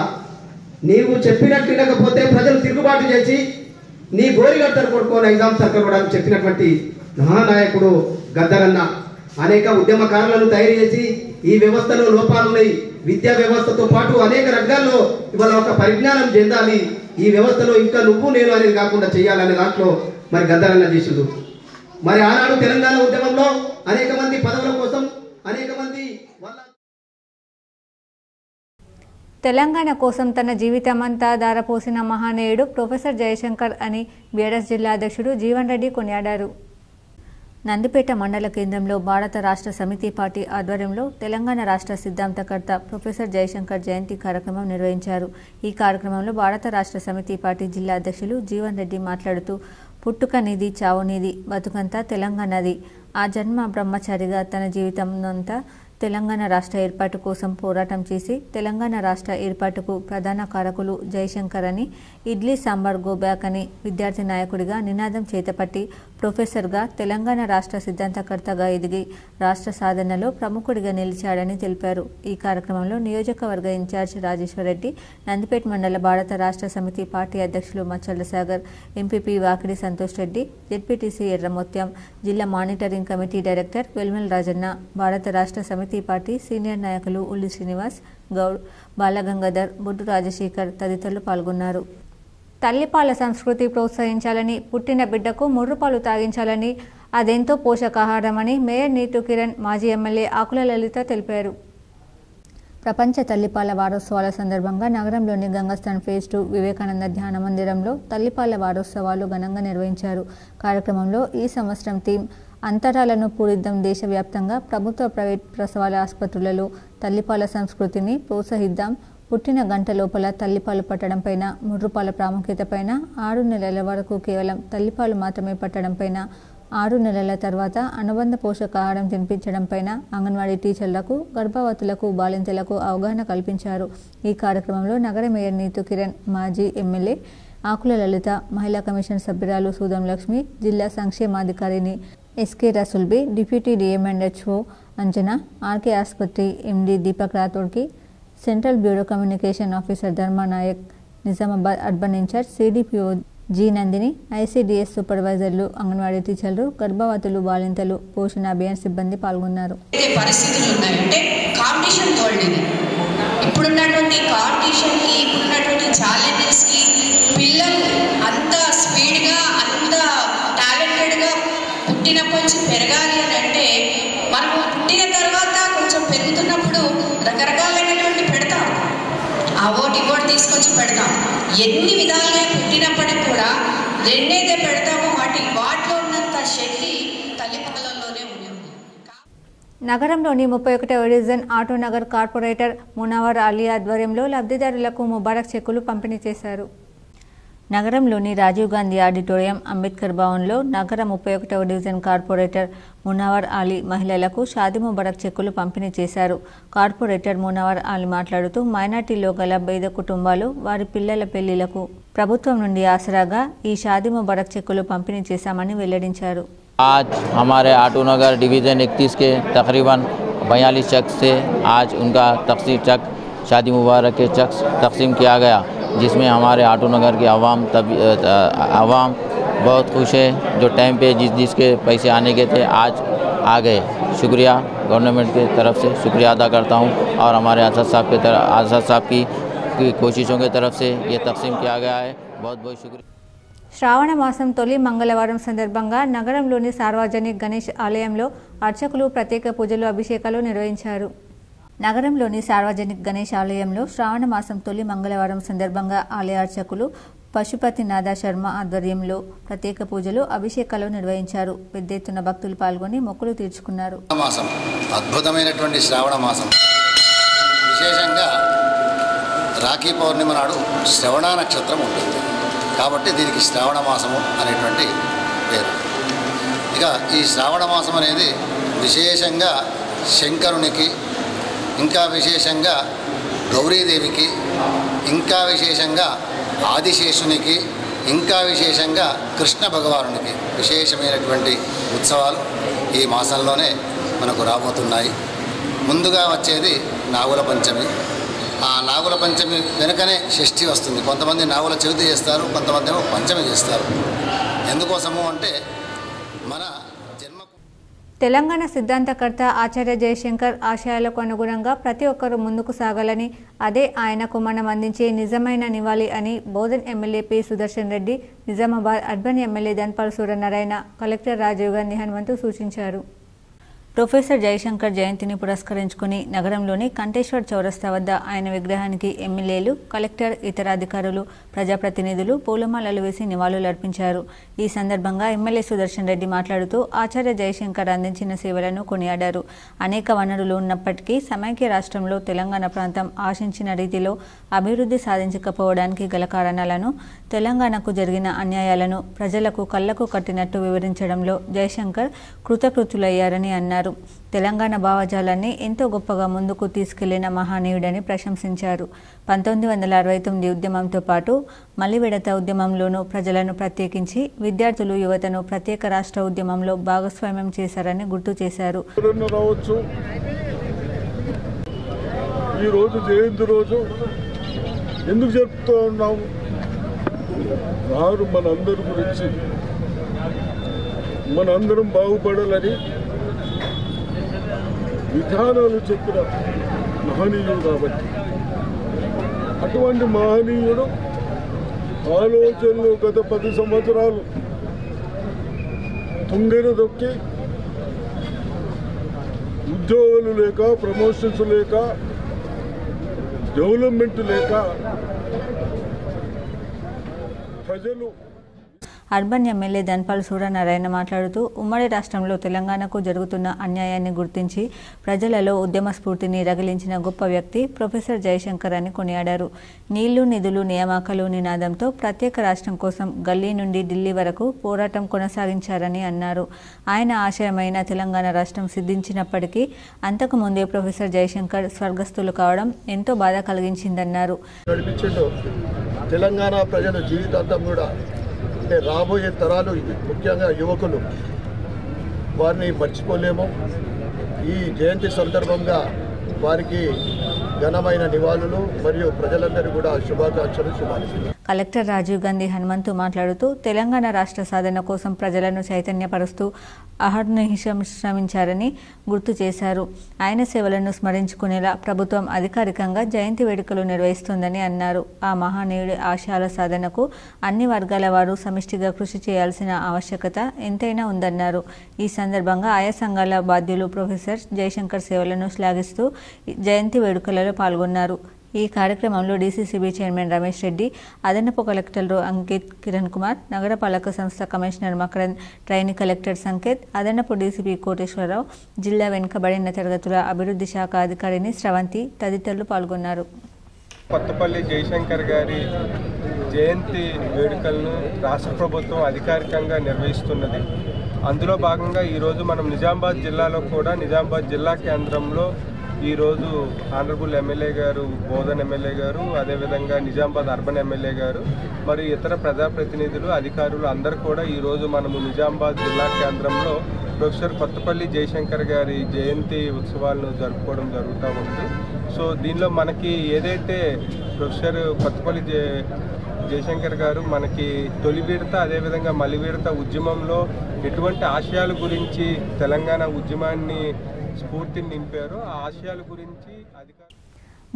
నీవు చెప్పినట్టు వినకపోతే ప్రజలు తిరుగుబాటు చేసి నీ గోరి కడతారు కొడుకో నైజాం సర్కారోడా అని చెప్పినటువంటి మహానాయకుడు గద్దరన్న. అనేక ఉద్యమకారులను తయారు చేసి ఈ వ్యవస్థలో లోపాలున్నాయి, విద్యా వ్యవస్థతో పాటు అనేక రంగాల్లో ఇవాళ ఒక పరిజ్ఞానం చెందాలి, ఈ వ్యవస్థలో ఇంకా నువ్వు నేను అనేది కాకుండా చేయాలనే దాంట్లో మరి గద్దరన్న చేసిండు. మరి ఆనాడు తెలంగాణ ఉద్యమంలో అనేక మంది పదవుల కోసం తెలంగాణ కోసం తన జీవితమంతా ధారపోసిన మహానీయుడు ప్రొఫెసర్ జయశంకర్ అని బీఆర్ఎస్ జిల్లా అధ్యక్షుడు జీవన్ రెడ్డి కొనియాడారు. నందిపేట మండల కేంద్రంలో భారత రాష్ట్ర సమితి పార్టీ ఆధ్వర్యంలో తెలంగాణ రాష్ట్ర సిద్ధాంతకర్త ప్రొఫెసర్ జయశంకర్ జయంతి కార్యక్రమం నిర్వహించారు. ఈ కార్యక్రమంలో భారత రాష్ట్ర సమితి పార్టీ జిల్లా అధ్యక్షులు జీవన్ రెడ్డి మాట్లాడుతూ, పుట్టుక నీది, చావు నీది, బతుకంతా తెలంగాణది. ఆ జన్మ బ్రహ్మచారిగా తన జీవితమంతా తెలంగాణ రాష్ట్ర ఏర్పాటు కోసం పోరాటం చేసి తెలంగాణ రాష్ట్ర ఏర్పాటుకు ప్రధాన కారకులు జయశంకర్ అని, ఇడ్లీ సాంబార్ గో బ్యాక్ అని విద్యార్థి నాయకుడిగా నినాదం చేతపట్టి ప్రొఫెసర్గా తెలంగాణ రాష్ట్ర సిద్ధాంతకర్తగా ఎదిగి రాష్ట్ర సాధనలో ప్రముఖుడిగా నిలిచాడని తెలిపారు. ఈ కార్యక్రమంలో నియోజకవర్గ ఇన్ఛార్జ్ రాజేశ్వర్ రెడ్డి, నందిపేట మండల భారత రాష్ట్ర సమితి పార్టీ అధ్యక్షులు మచ్చళ్ల సాగర్, ఎంపీపీ వాకిడి సంతోష్ రెడ్డి, జెడ్పీటీసీ ఎర్రమొత్యం, జిల్లా మానిటరింగ్ కమిటీ డైరెక్టర్ వెల్మెల్ రాజన్న, భారత రాష్ట్ర సమితి పార్టీ సీనియర్ నాయకులు ఉల్లి శ్రీనివాస్ గౌడ్, బాలగంగాధర్, బొడ్డు రాజశేఖర్ తదితరులు పాల్గొన్నారు. తల్లిపాల సంస్కృతి ప్రోత్సహించాలని, పుట్టిన బిడ్డకు ముర్రుపాలు తాగించాలని, అదెంతో పోషకాహారమని మేయర్ నీతు కిరణ్, మాజీ ఎమ్మెల్యే ఆకుల లలిత తెలిపారు. ప్రపంచ తల్లిపాల వారోత్సవాల సందర్భంగా నగరంలోని గంగస్థాన్ ఫేజ్ 2 వివేకానంద ధ్యాన మందిరంలో తల్లిపాల వారోత్సవాలు ఘనంగా నిర్వహించారు. కార్యక్రమంలో ఈ సంవత్సరం థీమ్ అంతరాలను పూరిద్దాం, దేశవ్యాప్తంగా ప్రభుత్వ, ప్రైవేట్ ప్రసవాల ఆసుపత్రులలో తల్లిపాల సంస్కృతిని ప్రోత్సహిద్దాం, పుట్టిన గంట లోపల తల్లిపాలు పట్టడంపైన, ముర్రుపాల ప్రాముఖ్యతపైన, 6 నెలల వరకు కేవలం తల్లిపాలు మాత్రమే పట్టడంపైన, 6 నెలల తర్వాత అనుబంధ పోషకాహారం తినిపించడంపైన అంగన్వాడీ టీచర్లకు, గర్భవతులకు, బాలింతలకు అవగాహన కల్పించారు. ఈ కార్యక్రమంలో నగర మేయర్ నీతు కిరణ్, మాజీ ఎమ్మెల్యే ఆకుల లలిత, మహిళా కమిషన్ సభ్యురాలు సూదం లక్ష్మి, జిల్లా సంక్షేమాధికారిని SK Rasulbi, deputy DM and HO Anjana, RK ఆసుపత్రి ఎండీ దీపక్ రాథోడ్కి, central bureau communication officer Dharmanayak, Nizamabad urban incharge CDPO G Nandini, ICDS సూపర్వైజర్లు, అంగన్వాడీ టీచర్లు, గర్భవతులు, బాలింతలు, పోషణ అభియాన్ సిబ్బంది పాల్గొన్నారు. పరిస్థితులు ఉన్నాయంటే కాంపిటీషన్ వరల్డ్ ఇది. ఇప్పుడున్నటువంటి కాంపిటీషన్కి, ఇప్పుడున్నటువంటి ఛాలెంజెస్కి పిల్లలు అంత స్పీడ్గా, అంత టాలెంటెడ్గా పుట్టినప్పటి నుంచి పెరగాలి అని అంటే మనము పుట్టిన తర్వాత కొంచెం పెరుగుతున్నప్పుడు రకరకాలైనటువంటి పెడతాం. పెడతాం. ఎన్ని విధాలుగా పుట్టినప్పటికి కూడా రెండేదే పెడతామో వాటిలో ఉన్నంత శక్తి తల్లి పాలల్లోనే ఉంది. నగరంలోని 31వ డివిజన్ ఆటోనగర్ కార్పొరేటర్ మునవర్ అలీ ఆధ్వర్యంలో లబ్ధిదారులకు ముబారక్ చెక్కులు పంపిణీ చేశారు. నగరంలోని రాజీవ్ గాంధీ ఆడిటోరియం అంబేద్కర్ భవన్లో నగర 31వ డివిజన్ కార్పొరేటర్ మునవర్ అలీ మహిళలకు షాదీ ముబారక్ చెక్కులు పంపిణీ చేశారు. కార్పొరేటర్ మునవర్ అలీ మాట్లాడుతూ మైనార్టీలో గల పేద కుటుంబాలు వారి పిల్లల పెళ్లిలకు ప్రభుత్వం నుండి ఆసరాగా ఈ షాదీ ముబారక్ చెక్కులు పంపిణీ చేశామని వెల్లడించారు. आज हमारे आटोनगर डिवीज़न 31 के तकरीबन 42 चेक से आज उनका तकसीम चेक शादी मुबारक के चेक तकसीम किया गया, जिसमें हमारे आटोनगर के आवाम बहुत खुश है। जो टाइम पे जिसके पैसे आने के थे आज आ गए। शुक्रिया गवर्नमेंट की तरफ से शुक्रिया अदा करता हूँ और हमारे आज़ाद साहब की कोशिशों की तरफ से ये तकसीम किया गया है। बहुत बहुत शुक्रिया। శ్రావణ మాసం తొలి మంగళవారం సందర్భంగా నగరంలోని సార్వజనిక గణేష్ ఆలయంలో అర్చకులు ప్రత్యేక పూజలు అభిషేకాలు నిర్వహించారు. నగరంలోని సార్వజనిక గణేష్ ఆలయంలో శ్రావణ మాసం తొలి మంగళవారం సందర్భంగా ఆలయ అర్చకులు పశుపతినాథ శర్మ ఆధ్వర్యంలో ప్రత్యేక పూజలు అభిషేకాలు నిర్వహించారు. పెద్ద ఎత్తున భక్తులు పాల్గొని మొక్కులు తీర్చుకున్నారు. అద్భుతమైనటువంటి శ్రావణ మాసం, విశేషంగా రాఖీ పౌర్ణిమ నాడు శ్రవణ నక్షత్రం ఉంటుంది కాబట్టి దీనికి శ్రావణ మాసము అనేటువంటి పేరు. ఇక ఈ శ్రావణ మాసం అనేది విశేషంగా శంకరునికి, ఇంకా విశేషంగా గౌరీదేవికి, ఇంకా విశేషంగా ఆదిశేషునికి, ఇంకా విశేషంగా కృష్ణ భగవానునికి విశేషమైనటువంటి ఉత్సవాలు ఈ మాసంలోనే మనకు రాబోతున్నాయి. ముందుగా వచ్చేది నాగుల పంచమి. ఆ నాగుల పంచమి వెనుకనే షష్ఠి వస్తుంది. కొంతమంది నాగుల చవితి చేస్తారు, కొంతమంది ఏమో పంచమి చేస్తారు. ఎందుకోసము అంటే మన జన్మ. తెలంగాణ సిద్ధాంతకర్త ఆచార్య జయశంకర్ ఆశయాలకు అనుగుణంగా ప్రతి ఒక్కరూ ముందుకు సాగాలని, అదే ఆయనకు మనం అందించే నిజమైన నివాళి అని Bodhan MLA P Sudarshan Reddy, Nizamabad urban MLA Dhanpal Suryanarayana, collector Rajiv Gandhi Hanumanthu సూచించారు. ప్రొఫెసర్ జయశంకర్ జయంతిని పురస్కరించుకుని నగరంలోని కంఠేశ్వర్ చౌరస్తా వద్ద ఆయన విగ్రహానికి ఎమ్మెల్యేలు, కలెక్టర్, ఇతర అధికారులు, ప్రజాప్రతినిధులు పూలమాలలు వేసి నివాళులర్పించారు. ఈ సందర్భంగా ఎమ్మెల్యే సుదర్శన్ రెడ్డి మాట్లాడుతూ ఆచార్య జయశంకర్ అందించిన సేవలను కొనియాడారు. అనేక వనరులు ఉన్నప్పటికీ సమైక్య రాష్ట్రంలో తెలంగాణ ప్రాంతం ఆశించిన రీతిలో అభివృద్ధి సాధించకపోవడానికి గల కారణాలను, తెలంగాణకు జరిగిన అన్యాయాలను ప్రజలకు కళ్లకు కట్టినట్టు వివరించడంలో జయశంకర్ కృతకృత్యులయ్యారని అన్నారు. తెలంగాణ భావజాలాన్ని ఎంతో గొప్పగా ముందుకు తీసుకెళ్లిన మహానీయుడని ప్రశంసించారు. 1969 ఉద్యమంతో పాటు మలివిడత ఉద్యమంలోనూ ప్రజలను ప్రత్యేకించి విద్యార్థులు, యువతను ప్రత్యేక రాష్ట్ర ఉద్యమంలో భాగస్వామ్యం చేశారని గుర్తు చేశారు. ఈ రోజు జయంతి రోజు ఎందుకు జరుపుతూ ఉన్నాము? వారు మనందరి గురించి, మనందరం బాగుపడాలని విధానాలు చెప్పిన మహనీయుడు కాబట్టి, అటువంటి మహనీయుడు ఆలోచనలు గత 10 సంవత్సరాలు తుంగెన దొక్కి ఉద్యోగాలు లేక, ప్రమోషన్స్ లేక, డెవలప్మెంట్ లేక ప్రజలు. అర్బన్ ఎమ్మెల్యే ధన్పాల్ సూర్యనారాయణ మాట్లాడుతూ ఉమ్మడి రాష్ట్రంలో తెలంగాణకు జరుగుతున్న అన్యాయాన్ని గుర్తించి ప్రజలలో ఉద్యమ స్ఫూర్తిని రగిలించిన గొప్ప వ్యక్తి ప్రొఫెసర్ జయశంకర్ అని కొనియాడారు. నీళ్లు, నిధులు, నియామకాలు నినాదంతో ప్రత్యేక రాష్ట్రం కోసం గల్లీ నుండి ఢిల్లీ వరకు పోరాటం కొనసాగించారని అన్నారు. ఆయన ఆశయమైన తెలంగాణ రాష్ట్రం సిద్ధించినప్పటికీ అంతకుముందే ప్రొఫెసర్ జయశంకర్ స్వర్గస్థులు కావడం ఎంతో బాధ కలిగించిందన్నారు. తెలంగాణ ప్రజల జీవితాంతం కూడా అంటే రాబోయే తరాలు, ముఖ్యంగా యువకులు, వారిని మర్చిపోలేము. ఈ జయంతి సందర్భంగా వారికి ఘనమైన నివాళులు మరియు ప్రజలందరూ కూడా శుభాకాంక్షలు. కలెక్టర్ రాజీవ్ గాంధీ హనుమంతు మాట్లాడుతూ తెలంగాణ రాష్ట్ర సాధన కోసం ప్రజలను చైతన్యపరుస్తూ అహర్నిశం శ్రమించారని గుర్తు చేశారు. ఆయన సేవలను స్మరించుకునేలా ప్రభుత్వం అధికారికంగా జయంతి వేడుకలు నిర్వహిస్తోందని అన్నారు. ఆ మహనీయుడి ఆశయాల సాధనకు అన్ని వర్గాల వారు సమిష్టిగా కృషి చేయాల్సిన ఆవశ్యకత ఎంతైనా ఉందన్నారు. ఈ సందర్భంగా ఆయా సంఘాల బాధ్యులు ప్రొఫెసర్ జయశంకర్ సేవలను శ్లాఘిస్తూ జయంతి వేడుకలలో పాల్గొన్నారు. ఈ కార్యక్రమంలో డీసీసీబీ చైర్మన్ రమేష్ రెడ్డి, అదనపు కలెక్టర్లు అంకిత్, కిరణ్ కుమార్, నగరపాలక సంస్థ commissioner Makarand, trainee collector Sanket, అదనపు డీసీపీ కోటేశ్వరరావు, జిల్లా వెనుకబడిన తరగతుల అభివృద్ధి శాఖ అధికారిని స్రవంతి తదితరులు పాల్గొన్నారు. కొత్తపల్లి జయశంకర్ గారి జయంతి వేడుకలను రాష్ట్ర ప్రభుత్వం అధికారికంగా నిర్వహిస్తున్నది. అందులో భాగంగా ఈరోజు మనం నిజామాబాద్ జిల్లాలో కూడా నిజామాబాద్ జిల్లా కేంద్రంలో ఈరోజు ఆనరబుల్ ఎమ్మెల్యే గారు, బోధన్ ఎమ్మెల్యే గారు, అదేవిధంగా నిజామాబాద్ అర్బన్ ఎమ్మెల్యే గారు, మరి ఇతర ప్రజాప్రతినిధులు, అధికారులు అందరూ కూడా ఈరోజు మనము నిజామాబాద్ జిల్లా కేంద్రంలో ప్రొఫెసర్ కొత్తపల్లి జయశంకర్ గారి జయంతి ఉత్సవాలను జరుపుకోవడం జరుగుతూ ఉంది. సో దీనిలో మనకి ఏదైతే ప్రొఫెసర్ కొత్తపల్లి జయశంకర్ గారు మనకి తొలి విడత అదేవిధంగా మలి విడత ఉద్యమంలో ఎటువంటి ఆశయాల గురించి తెలంగాణ ఉద్యమాన్ని స్ఫూర్తిని నింపారో ఆ ఆశయాల గురించి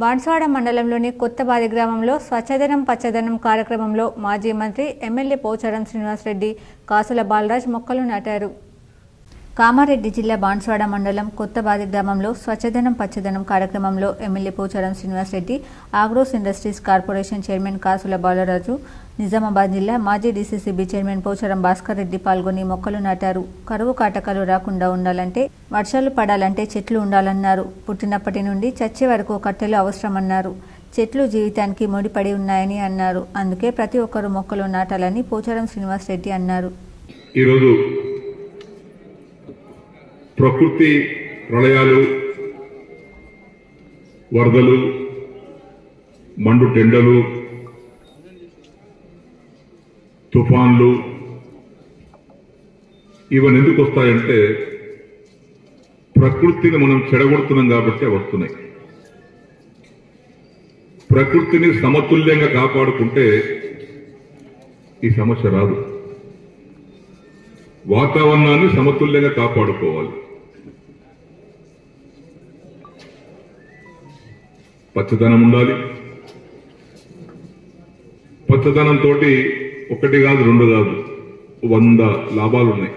బాన్స్వాడ మండలంలోని కొత్తబాది గ్రామంలో స్వచ్ఛదనం పచ్చదనం కార్యక్రమంలో మాజీ మంత్రి ఎమ్మెల్యే పోచారం శ్రీనివాసరెడ్డి, కాసుల బాలరాజ్ మొక్కలు నాటారు. కామారెడ్డి జిల్లా బాన్స్వాడ మండలం కొత్తబాది గ్రామంలో స్వచ్ఛదనం పచ్చదనం కార్యక్రమంలో MLA Pocharam Srinivasa Reddy, agros industries corporation chairman Kasula Balaraju, Nizamabad జిల్లా మాజీ డీసీసీబీ చైర్మన్ పోచారం భాస్కర్ రెడ్డి పాల్గొని మొక్కలు నాటారు. కరువు కాటకాలు రాకుండా ఉండాలంటే, వర్షాలు పడాలంటే చెట్లు ఉండాలన్నారు. పుట్టినప్పటి నుండి చచ్చే వరకు కట్టెలు అవసరమన్నారు. చెట్లు జీవితానికి ముడిపడి ఉన్నాయని అన్నారు. అందుకే ప్రతి ఒక్కరూ మొక్కలు నాటాలని పోచారం శ్రీనివాసరెడ్డి అన్నారు. ఈరోజు ప్రకృతి ప్రళయాలు, వరదలు, మండు టెండలు, తుఫాన్లు ఇవన్నీ ఎందుకు వస్తాయంటే ప్రకృతిని మనం చెడగొడుతున్నాం కాబట్టి వస్తున్నాయి. ప్రకృతిని సమతుల్యంగా కాపాడుకుంటే ఈ సమస్య రాదు. వాతావరణాన్ని సమతుల్యంగా కాపాడుకోవాలి. పచ్చదనం ఉండాలి. పచ్చదనంతో ఒకటి కాదు, రెండు కాదు, 100 లాభాలు ఉన్నాయి.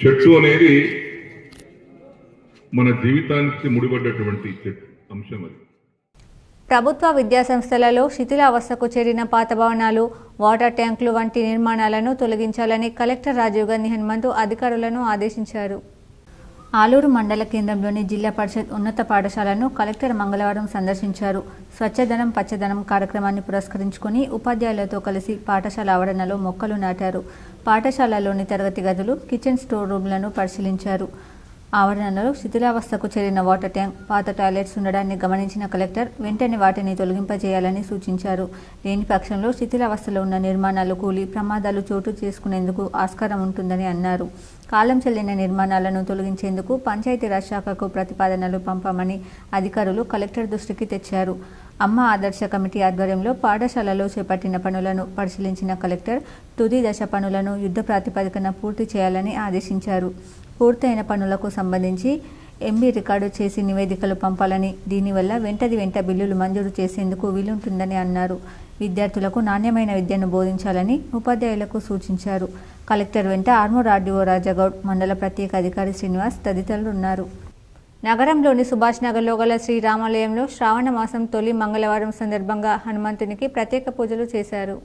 చెట్టు అనేది మన జీవితానికి ముడిపడ్డటువంటి అంశం. అది ప్రభుత్వ విద్యాసంస్థలలో శిథిలావస్థకు చేరిన పాత భవనాలు, వాటర్ ట్యాంకులు వంటి నిర్మాణాలను తొలగించాలని కలెక్టర్ రాజీవ్ గాంధీ హనుమంతు అధికారులను ఆదేశించారు. ఆలూరు మండల కేంద్రంలోని జిల్లా పరిషత్ ఉన్నత పాఠశాలను కలెక్టర్ మంగళవారం సందర్శించారు. స్వచ్ఛదనం పచ్చదనం కార్యక్రమాన్ని పురస్కరించుకుని ఉపాధ్యాయులతో కలిసి పాఠశాల ఆవరణలో మొక్కలు నాటారు. పాఠశాలలోని తరగతి గదులు, కిచెన్ స్టోర్ రూమ్లను పరిశీలించారు. ఆవరణలో శిథిలావస్థకు చేరిన వాటర్ ట్యాంక్, పాత టాయిలెట్స్ ఉండడాన్ని గమనించిన కలెక్టర్ వెంటనే వాటిని తొలగింపజేయాలని సూచించారు. లేని పక్షంలో శిథిలావస్థలో ఉన్న నిర్మాణాలు కూలి ప్రమాదాలు చోటు చేసుకునేందుకు ఆస్కారం ఉంటుందని అన్నారు. కాలం చెల్లిన నిర్మాణాలను తొలగించేందుకు పంచాయతీరాజ్ శాఖకు ప్రతిపాదనలు పంపామని అధికారులు కలెక్టర్ దృష్టికి తెచ్చారు. అమ్మ ఆదర్శ కమిటీ ఆధ్వర్యంలో పాఠశాలలో చేపట్టిన పనులను పరిశీలించిన కలెక్టర్ తుది దశ పనులను యుద్ధ ప్రాతిపదికన పూర్తి చేయాలని ఆదేశించారు. పూర్తయిన పనులకు సంబంధించి ఎంబీ రికార్డు చేసి నివేదికలు పంపాలని, దీనివల్ల వెంట బిల్లులు మంజూరు చేసేందుకు వీలుంటుందని అన్నారు. విద్యార్థులకు నాణ్యమైన విద్యను బోధించాలని ఉపాధ్యాయులకు సూచించారు. కలెక్టర్ వెంట ఆర్మూర్ ఆర్డీఓ రాజాగౌడ్, మండల ప్రత్యేక అధికారి శ్రీనివాస్ తదితరులు ఉన్నారు. నగరంలోని సుభాష్ నగర్లో గల శ్రీరామాలయంలో శ్రావణ మాసం తొలి మంగళవారం సందర్భంగా హనుమంతునికి ప్రత్యేక పూజలు చేశారు.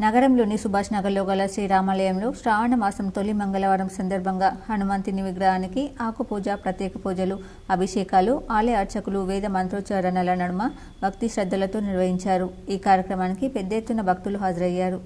నగరంలోని సుభాష్ నగర్లో గల శ్రీరామాలయంలో శ్రావణ మాసం తొలి మంగళవారం సందర్భంగా హనుమంతుని విగ్రహానికి ఆకుపూజ, ప్రత్యేక పూజలు, అభిషేకాలు ఆలయ అర్చకులు వేద మంత్రోచ్చారణల నడుమ భక్తి శ్రద్ధలతో నిర్వహించారు. ఈ కార్యక్రమానికి పెద్ద ఎత్తున భక్తులు హాజరయ్యారు.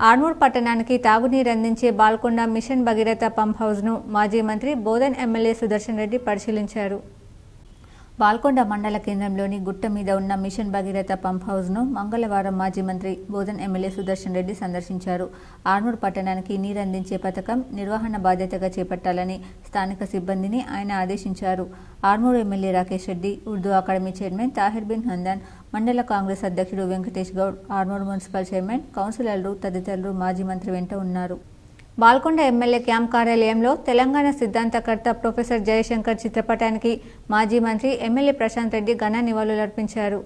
ఆర్మూర్ పట్టణానికి తాగునీరు అందించే బాల్కొండ మిషన్ భగీరథ పంప్ హౌస్ను మాజీ మంత్రి బోధన్ ఎమ్మెల్యే సుదర్శన్ రెడ్డి పరిశీలించారు. బాల్కొండ మండల కేంద్రంలోని గుట్ట మీద ఉన్న మిషన్ భగీరథ పంప్ హౌస్ను మంగళవారం మాజీ మంత్రి బోధన్ ఎమ్మెల్యే సుదర్శన్ రెడ్డి సందర్శించారు. ఆర్మూర్ పట్టణానికి నీరందించే పథకం నిర్వహణ బాధ్యతగా చేపట్టాలని స్థానిక సిబ్బందిని ఆయన ఆదేశించారు. Armoor MLA Rakesh Reddy, Urdu academy chairman Tahir bin Hamdan, మండల కాంగ్రెస్ అధ్యక్షుడు వెంకటేష్ గౌడ్, ఆర్మూర్ మున్సిపల్ చైర్మన్, కౌన్సిలర్లు తదితరులు మాజీ మంత్రి వెంట ఉన్నారు. బాల్కొండ ఎమ్మెల్యే క్యాంప్ కార్యాలయంలో తెలంగాణ సిద్ధాంతకర్త ప్రొఫెసర్ జయశంకర్ చిత్రపటానికి మాజీ మంత్రి ఎమ్మెల్యే ప్రశాంత్ రెడ్డి ఘన నివాళులర్పించారు.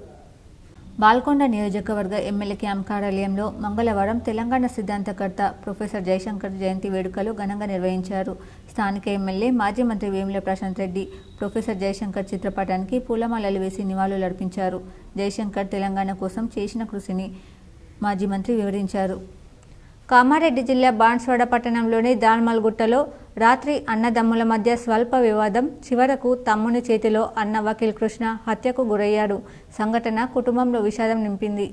బాల్కొండ నియోజకవర్గ ఎమ్మెల్యే క్యాంప్ కార్యాలయంలో మంగళవారం తెలంగాణ సిద్ధాంతకర్త ప్రొఫెసర్ జయశంకర్ జయంతి వేడుకలు ఘనంగా నిర్వహించారు. స్థానిక ఎమ్మెల్యే మాజీ మంత్రి వేముల ప్రశాంత్ రెడ్డి ప్రొఫెసర్ జయశంకర్ చిత్రపటానికి పూలమాలలు వేసి నివాళులర్పించారు. జయశంకర్ తెలంగాణ కోసం చేసిన కృషిని మాజీ మంత్రి వివరించారు. కామారెడ్డి జిల్లా బాన్స్వాడ పట్టణంలోని దాల్మల్గుట్టలో రాత్రి అన్నదమ్ముల మధ్య స్వల్ప వివాదం చివరకు తమ్ముని చేతిలో అన్న వకీల్ కృష్ణ హత్యకు గురయ్యాడు. సంఘటన కుటుంబంలో విషాదం నింపింది.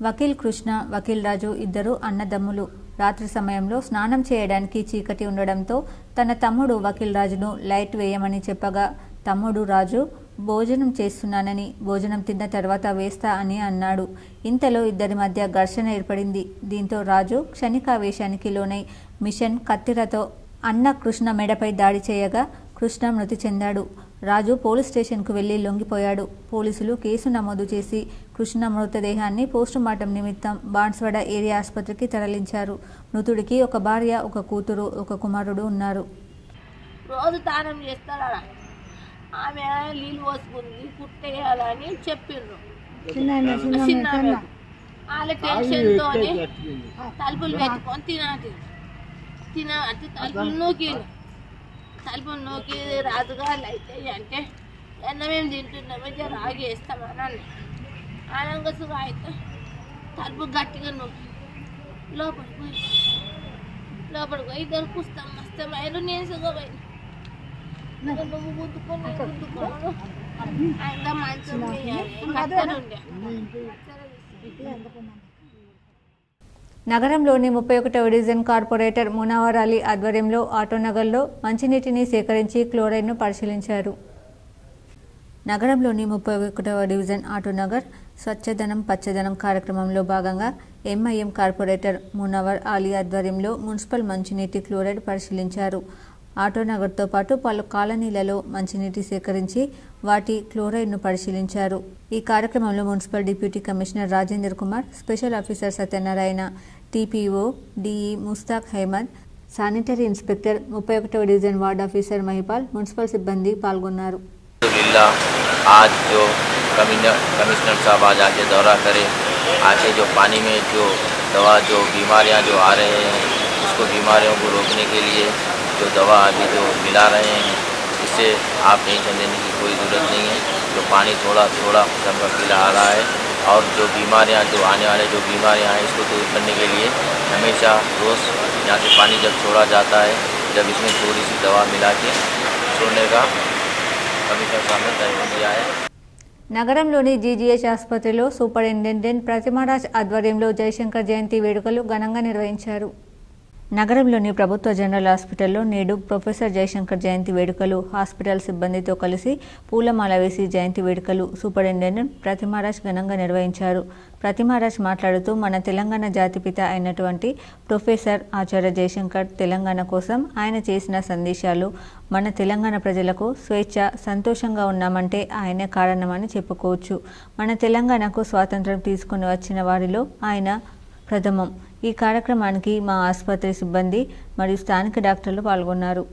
వకీల్ కృష్ణ, వకీల్ రాజు ఇద్దరు అన్నదమ్ములు. రాత్రి సమయంలో స్నానం చేయడానికి చీకటి ఉండడంతో తన తమ్ముడు వకీల్ రాజును లైట్ వేయమని చెప్పగా తమ్ముడు రాజు భోజనం చేస్తున్నానని, భోజనం తిన్న తర్వాత వేస్తా అని అన్నాడు. ఇంతలో ఇద్దరి మధ్య ఘర్షణ ఏర్పడింది. దీంతో రాజు క్షణికావేశానికి లోనై మిషన్ కత్తిరతో అన్న కృష్ణ మెడపై దాడి చేయగా కృష్ణ మృతి చెందాడు. రాజు పోలీస్ స్టేషన్కు వెళ్లి లొంగిపోయాడు. పోలీసులు కేసు నమోదు చేసి కృష్ణ మృతదేహాన్ని పోస్టుమార్టం నిమిత్తం బాన్స్వాడ ఏరియా ఆసుపత్రికి తరలించారు. మృతుడికి ఒక భార్య, ఒక కూతురు, ఒక కుమారుడు ఉన్నారు. రోజు దానం చేస్తారా, ఆమె నీళ్ళు పోసుకుంది కుట్టేయాలని చెప్పిండ్రు. వాళ్ళ టెన్షన్తో తలుపులు పెట్టుకొని తినటి తలుపులు నూకి రాజుగా అయితే అంటే ఎన్న మేము తింటున్నామే రాగి వేస్తామని అన్న ఆనంగసుగా అయితే తలుపు గట్టిగా నూకి లోపలికి పోయి ఇద్దరు పుస్తాం మస్తమైన నేను సుఖపోయినా నగరంలోని 31వ డివిజన్ కార్పొరేటర్ మునవర్ అలీ ఆధ్వర్యంలో ఆటోనగర్లో మంచినీటిని సేకరించి క్లోరైడ్ను పరిశీలించారు. నగరంలోని 31వ డివిజన్ ఆటోనగర్ స్వచ్ఛదనం పచ్చదనం కార్యక్రమంలో భాగంగా ఎంఐఎం కార్పొరేటర్ మునవర్ అలీ ఆధ్వర్యంలో మున్సిపల్ మంచినీటి క్లోరైడ్ పరిశీలించారు. ఆటోనగర్తో పాటు పలు కాలనీలలో మంచినీటి సేకరించి వాటి క్లోరైడ్ను పరిశీలించారు. ఈ కార్యక్రమంలో municipal deputy commissioner Rajender Kumar, special officer Satyanarayana, TPO DE Mushtaq Ahmed, sanitary inspector 31వ division ward officer Mahipal, municipal సిబ్బంది పాల్గొన్నారు. आज जो कमिश्नर साहब आज आके दौरा करें, आके जो पानी में जो दवा जो बीमारियां जो आ रहे हैं उसको बीमारियों को रोकने के लिए जो दवा अभी जो मिला रहे हैं इससे आप टेंशन लेने की कोई ज़रूरत नहीं है. जो पानी थोड़ा थोड़ा सबका पीला आ रहा है और जो बीमारियां जो आने वाले जो बीमारियां हैं इसको दूर करने के लिए हमेशा रोज़ यहाँ से पानी जब छोड़ा जाता है, जब इसमें थोड़ी सी दवा मिला के छोड़ने का कमिश्नर साहब ने तय किया है. నగరంలోని జీజీహెచ్ ఆసుపత్రిలో సూపరింటెండెంట్ ప్రతిమారాజ్ ఆధ్వర్యంలో జయశంకర్ జయంతి వేడుకలు ఘనంగా నిర్వహించారు. నగరంలోని ప్రభుత్వ జనరల్ హాస్పిటల్లో నేడు ప్రొఫెసర్ జయశంకర్ జయంతి వేడుకలు హాస్పిటల్ సిబ్బందితో కలిసి పూలమాల వేసి జయంతి వేడుకలు సూపరింటెండెంట్ ప్రతిమారాజ్ ఘనంగా నిర్వహించారు. ప్రతిమారాజ్ మాట్లాడుతూ మన తెలంగాణ జాతిపిత అయినటువంటి ప్రొఫెసర్ ఆచార్య జయశంకర్ తెలంగాణ కోసం ఆయన చేసిన సందేశాలు మన తెలంగాణ ప్రజలకు స్వేచ్ఛ, సంతోషంగా ఉన్నామంటే ఆయనే కారణమని చెప్పుకోవచ్చు. మన తెలంగాణకు స్వాతంత్రం తీసుకుని వచ్చిన వారిలో ఆయన ప్రథమం. ఈ కార్యక్రమానికి మా ఆసుపత్రి సిబ్బంది మరియు స్థానిక డాక్టర్లు పాల్గొన్నారు.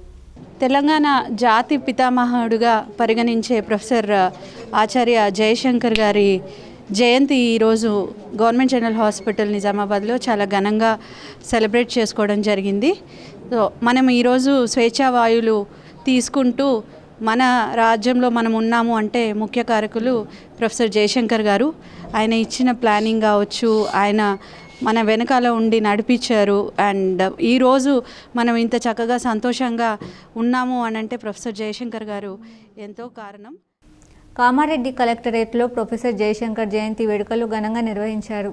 తెలంగాణ జాతి పితామహుడుగా పరిగణించే ప్రొఫెసర్ ఆచార్య జయశంకర్ గారి జయంతి ఈరోజు గవర్నమెంట్ జనరల్ హాస్పిటల్ నిజామాబాద్లో చాలా ఘనంగా సెలబ్రేట్ చేసుకోవడం జరిగింది. సో మనం ఈరోజు స్వేచ్ఛావాయువులు తీసుకుంటూ మన రాజ్యంలో మనం ఉన్నాము అంటే ముఖ్య కారకులు ప్రొఫెసర్ జయశంకర్ గారు. ఆయన ఇచ్చిన ప్లానింగ్ కావచ్చు, ఆయన మన వెనకాల ఉండి నడిపించారు. అండ్ ఈరోజు మనం ఇంత చక్కగా సంతోషంగా ఉన్నాము అని అంటే ప్రొఫెసర్ జయశంకర్ గారు ఎంతో కారణం. కామారెడ్డి కలెక్టరేట్లో ప్రొఫెసర్ జయశంకర్ జయంతి వేడుకలు ఘనంగా నిర్వహించారు.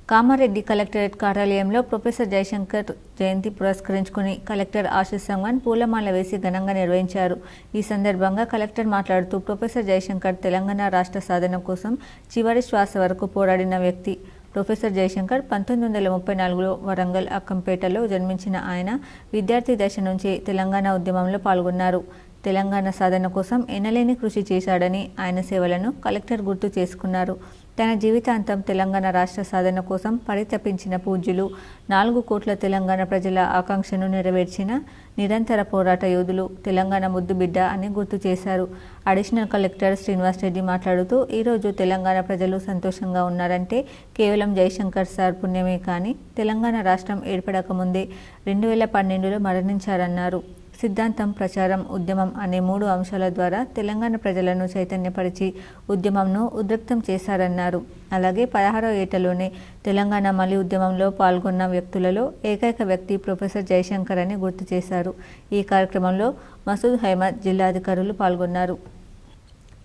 కామారెడ్డి కలెక్టరేట్ కార్యాలయంలో ప్రొఫెసర్ జయశంకర్ జయంతి పురస్కరించుకుని కలెక్టర్ ఆశీష్ సంగ్వాన్ పూలమాల వేసి ఘనంగా నిర్వహించారు. ఈ సందర్భంగా కలెక్టర్ మాట్లాడుతూ ప్రొఫెసర్ జయశంకర్ తెలంగాణ రాష్ట్ర సాధన కోసం చివరి శ్వాస వరకు పోరాడిన వ్యక్తి. ప్రొఫెసర్ జయశంకర్ 1934లో వరంగల్ అక్కంపేటలో జన్మించిన ఆయన విద్యార్థి దశ నుంచి తెలంగాణ ఉద్యమంలో పాల్గొన్నారు. తెలంగాణ సాధన కోసం ఎనలేని కృషి చేశాడని ఆయన సేవలను కలెక్టర్ గుర్తు చేసుకున్నారు. తన జీవితాంతం తెలంగాణ రాష్ట్ర సాధన కోసం పరితపించిన పూజ్యులు, 4 కోట్ల తెలంగాణ ప్రజల ఆకాంక్షను నెరవేర్చిన నిరంతర పోరాట యోధులు, తెలంగాణ ముద్దు బిడ్డ అని గుర్తు చేశారు. అడిషనల్ కలెక్టర్ శ్రీనివాస్ రెడ్డి మాట్లాడుతూ ఈరోజు తెలంగాణ ప్రజలు సంతోషంగా ఉన్నారంటే కేవలం జయశంకర్ సార్ పుణ్యమే కానీ తెలంగాణ రాష్ట్రం ఏర్పడకముందే 2012లో మరణించారన్నారు. సిద్ధాంతం, ప్రచారం, ఉద్యమం అనే 3 అంశాల ద్వారా తెలంగాణ ప్రజలను చైతన్యపరిచి ఉద్యమంను ఉద్రిక్తం చేశారన్నారు. అలాగే 16వ ఏటలోనే తెలంగాణ మలి ఉద్యమంలో పాల్గొన్న వ్యక్తులలో ఏకైక వ్యక్తి ప్రొఫెసర్ జయశంకర్ అని గుర్తు చేశారు. ఈ కార్యక్రమంలో మసూద్ అహ్మద్ జిల్లాధికారులు పాల్గొన్నారు.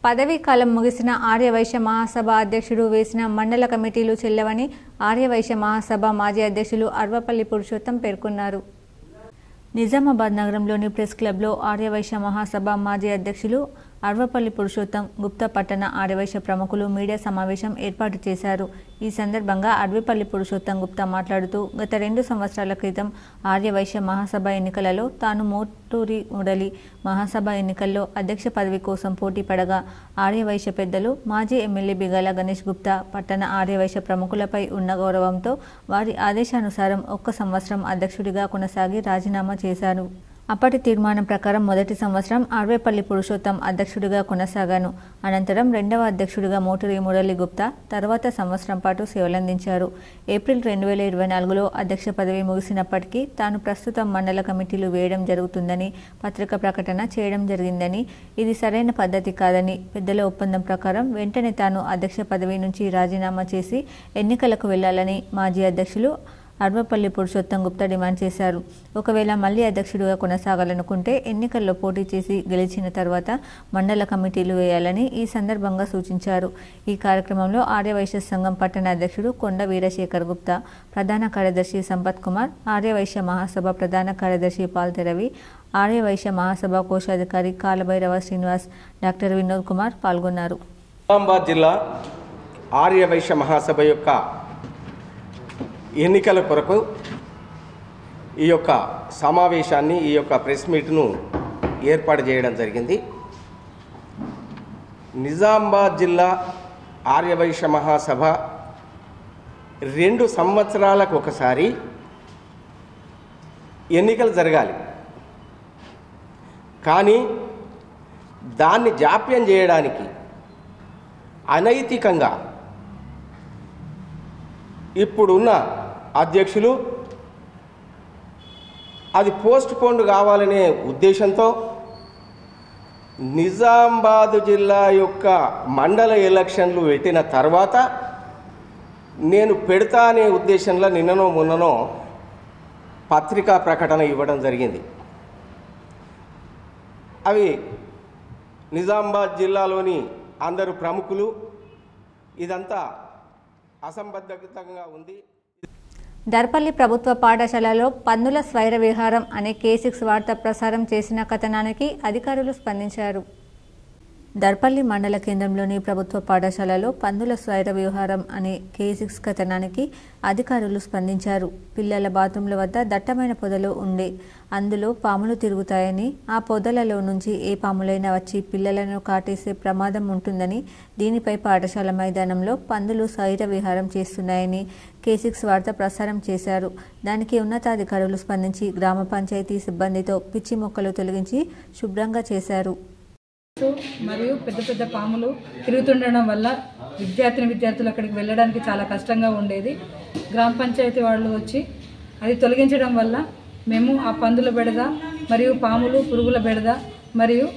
పదవీ కాలం ముగిసిన ఆర్యవైశ్య మహాసభ అధ్యక్షుడు వేసిన మండల కమిటీలు చెల్లవని ఆర్యవైశ్య మహాసభ మాజీ అధ్యక్షులు అర్వపల్లి పురుషోత్తం పేర్కొన్నారు. నిజామాబాద్ నగరంలోని ప్రెస్ క్లబ్లో ఆర్యవైశ్య మహాసభ మాజీ అధ్యక్షులు అర్వపల్లి పురుషోత్తం గుప్తా పట్టణ ఆర్యవైశ్య ప్రముఖులు మీడియా సమావేశం ఏర్పాటు చేశారు. ఈ సందర్భంగా అర్వపల్లి పురుషోత్తం గుప్తా మాట్లాడుతూ గత 2 సంవత్సరాల క్రితం ఆర్యవైశ్య మహాసభ ఎన్నికలలో తాను మోటూరి మురళి మహాసభ ఎన్నికల్లో అధ్యక్ష పదవి కోసం పోటీ పడగా ఆర్యవైశ్య పెద్దలు మాజీ ఎమ్మెల్యే బిగాల గణేష్ గుప్తా పట్టణ ఆర్యవైశ్య ప్రముఖులపై ఉన్న గౌరవంతో వారి ఆదేశానుసారం 1 సంవత్సరం అధ్యక్షుడిగా కొనసాగి రాజీనామా చేశారు. అప్పటి తీర్మానం ప్రకారం మొదటి సంవత్సరం అర్వేపల్లి పురుషోత్తం అధ్యక్షుడిగా కొనసాగాను. అనంతరం 2వ అధ్యక్షుడిగా మోటూరి మురళి గుప్తా తర్వాత సంవత్సరం పాటు సేవలందించారు. ఏప్రిల్ 2024లో అధ్యక్ష పదవి ముగిసినప్పటికీ తాను ప్రస్తుతం మండల కమిటీలు వేయడం జరుగుతుందని పత్రికా ప్రకటన చేయడం జరిగిందని, ఇది సరైన పద్ధతి కాదని, పెద్దల ఒప్పందం ప్రకారం వెంటనే తాను అధ్యక్ష పదవి నుంచి రాజీనామా చేసి ఎన్నికలకు వెళ్లాలని మాజీ అధ్యక్షులు అర్వపల్లి పురుషోత్తం గుప్తా డిమాండ్ చేశారు. ఒకవేళ మళ్లీ అధ్యక్షుడిగా కొనసాగాలనుకుంటే ఎన్నికల్లో పోటీ చేసి గెలిచిన తర్వాత మండల కమిటీలు వేయాలని ఈ సందర్భంగా సూచించారు. ఈ కార్యక్రమంలో ఆర్యవైశ్య సంఘం పట్టణ అధ్యక్షుడు కొండ వీరశేఖర్ గుప్తా, ప్రధాన కార్యదర్శి సంపత్ కుమార్, ఆర్యవైశ్య మహాసభ ప్రధాన కార్యదర్శి పాల్తే రవి, ఆర్యవైశ్య మహాసభ కోశాధికారి కాలభైరవ శ్రీనివాస్, డాక్టర్ వినోద్ కుమార్ పాల్గొన్నారు. నిజామాబాద్ జిల్లా ఆర్యవైశ్య మహాసభ యొక్క ఎన్నికల కొరకు ఈ యొక్క సమావేశాన్ని, ఈ యొక్క ప్రెస్ మీట్ను ఏర్పాటు చేయడం జరిగింది. నిజామాబాద్ జిల్లా ఆర్యవైశ్య మహాసభ 2 సంవత్సరాలకు ఒకసారి ఎన్నికలు జరగాలి. కానీ దాన్ని జాప్యం చేయడానికి అనైతికంగా ఇప్పుడున్న అధ్యక్షులు అది పోస్ట్ పోన్ కావాలనే ఉద్దేశంతో నిజామాబాద్ జిల్లా యొక్క మండల ఎలక్షన్లు పెట్టిన తర్వాత నేను పెడతా అనే ఉద్దేశంలో నిన్ననో మొన్ననో పత్రికా ప్రకటన ఇవ్వడం జరిగింది. అవి నిజామాబాద్ జిల్లాలోని అందరు ప్రముఖులు ఇదంతా అసంబద్ధంగా ఉంది. దర్పల్లి ప్రభుత్వ పాఠశాలలో పందుల స్వైర విహారం అనే K6 వార్త ప్రసారం చేసిన కథనానికి అధికారులు స్పందించారు. దర్పల్లి మండల కేంద్రంలోని ప్రభుత్వ పాఠశాలలో పందుల స్వైర విహారం అనే K6 కథనానికి అధికారులు స్పందించారు. పిల్లల బాత్రూంల వద్ద దట్టమైన పొదలు ఉండే, అందులో పాములు తిరుగుతాయని, ఆ పొదలలో నుంచి ఏ పాములైనా వచ్చి పిల్లలను కాటేసే ప్రమాదం ఉంటుందని, దీనిపై పాఠశాల మైదానంలో పందులు స్వైర విహారం చేస్తున్నాయని K6 వార్త ప్రసారం చేశారు. దానికి ఉన్నతాధికారులు స్పందించి గ్రామ పంచాయతీ సిబ్బందితో పిచ్చి మొక్కలు తొలగించి శుభ్రంగా చేశారు. మరియు పెద్ద పెద్ద పాములు తిరుగుతుండడం వల్ల విద్యార్థులు అక్కడికి వెళ్ళడానికి చాలా కష్టంగా ఉండేది. గ్రామ పంచాయతీ వాళ్ళు వచ్చి అది తొలగించడం వల్ల మేము ఆ పందుల బెడద మరియు పాములు పురుగుల బెడద మరియు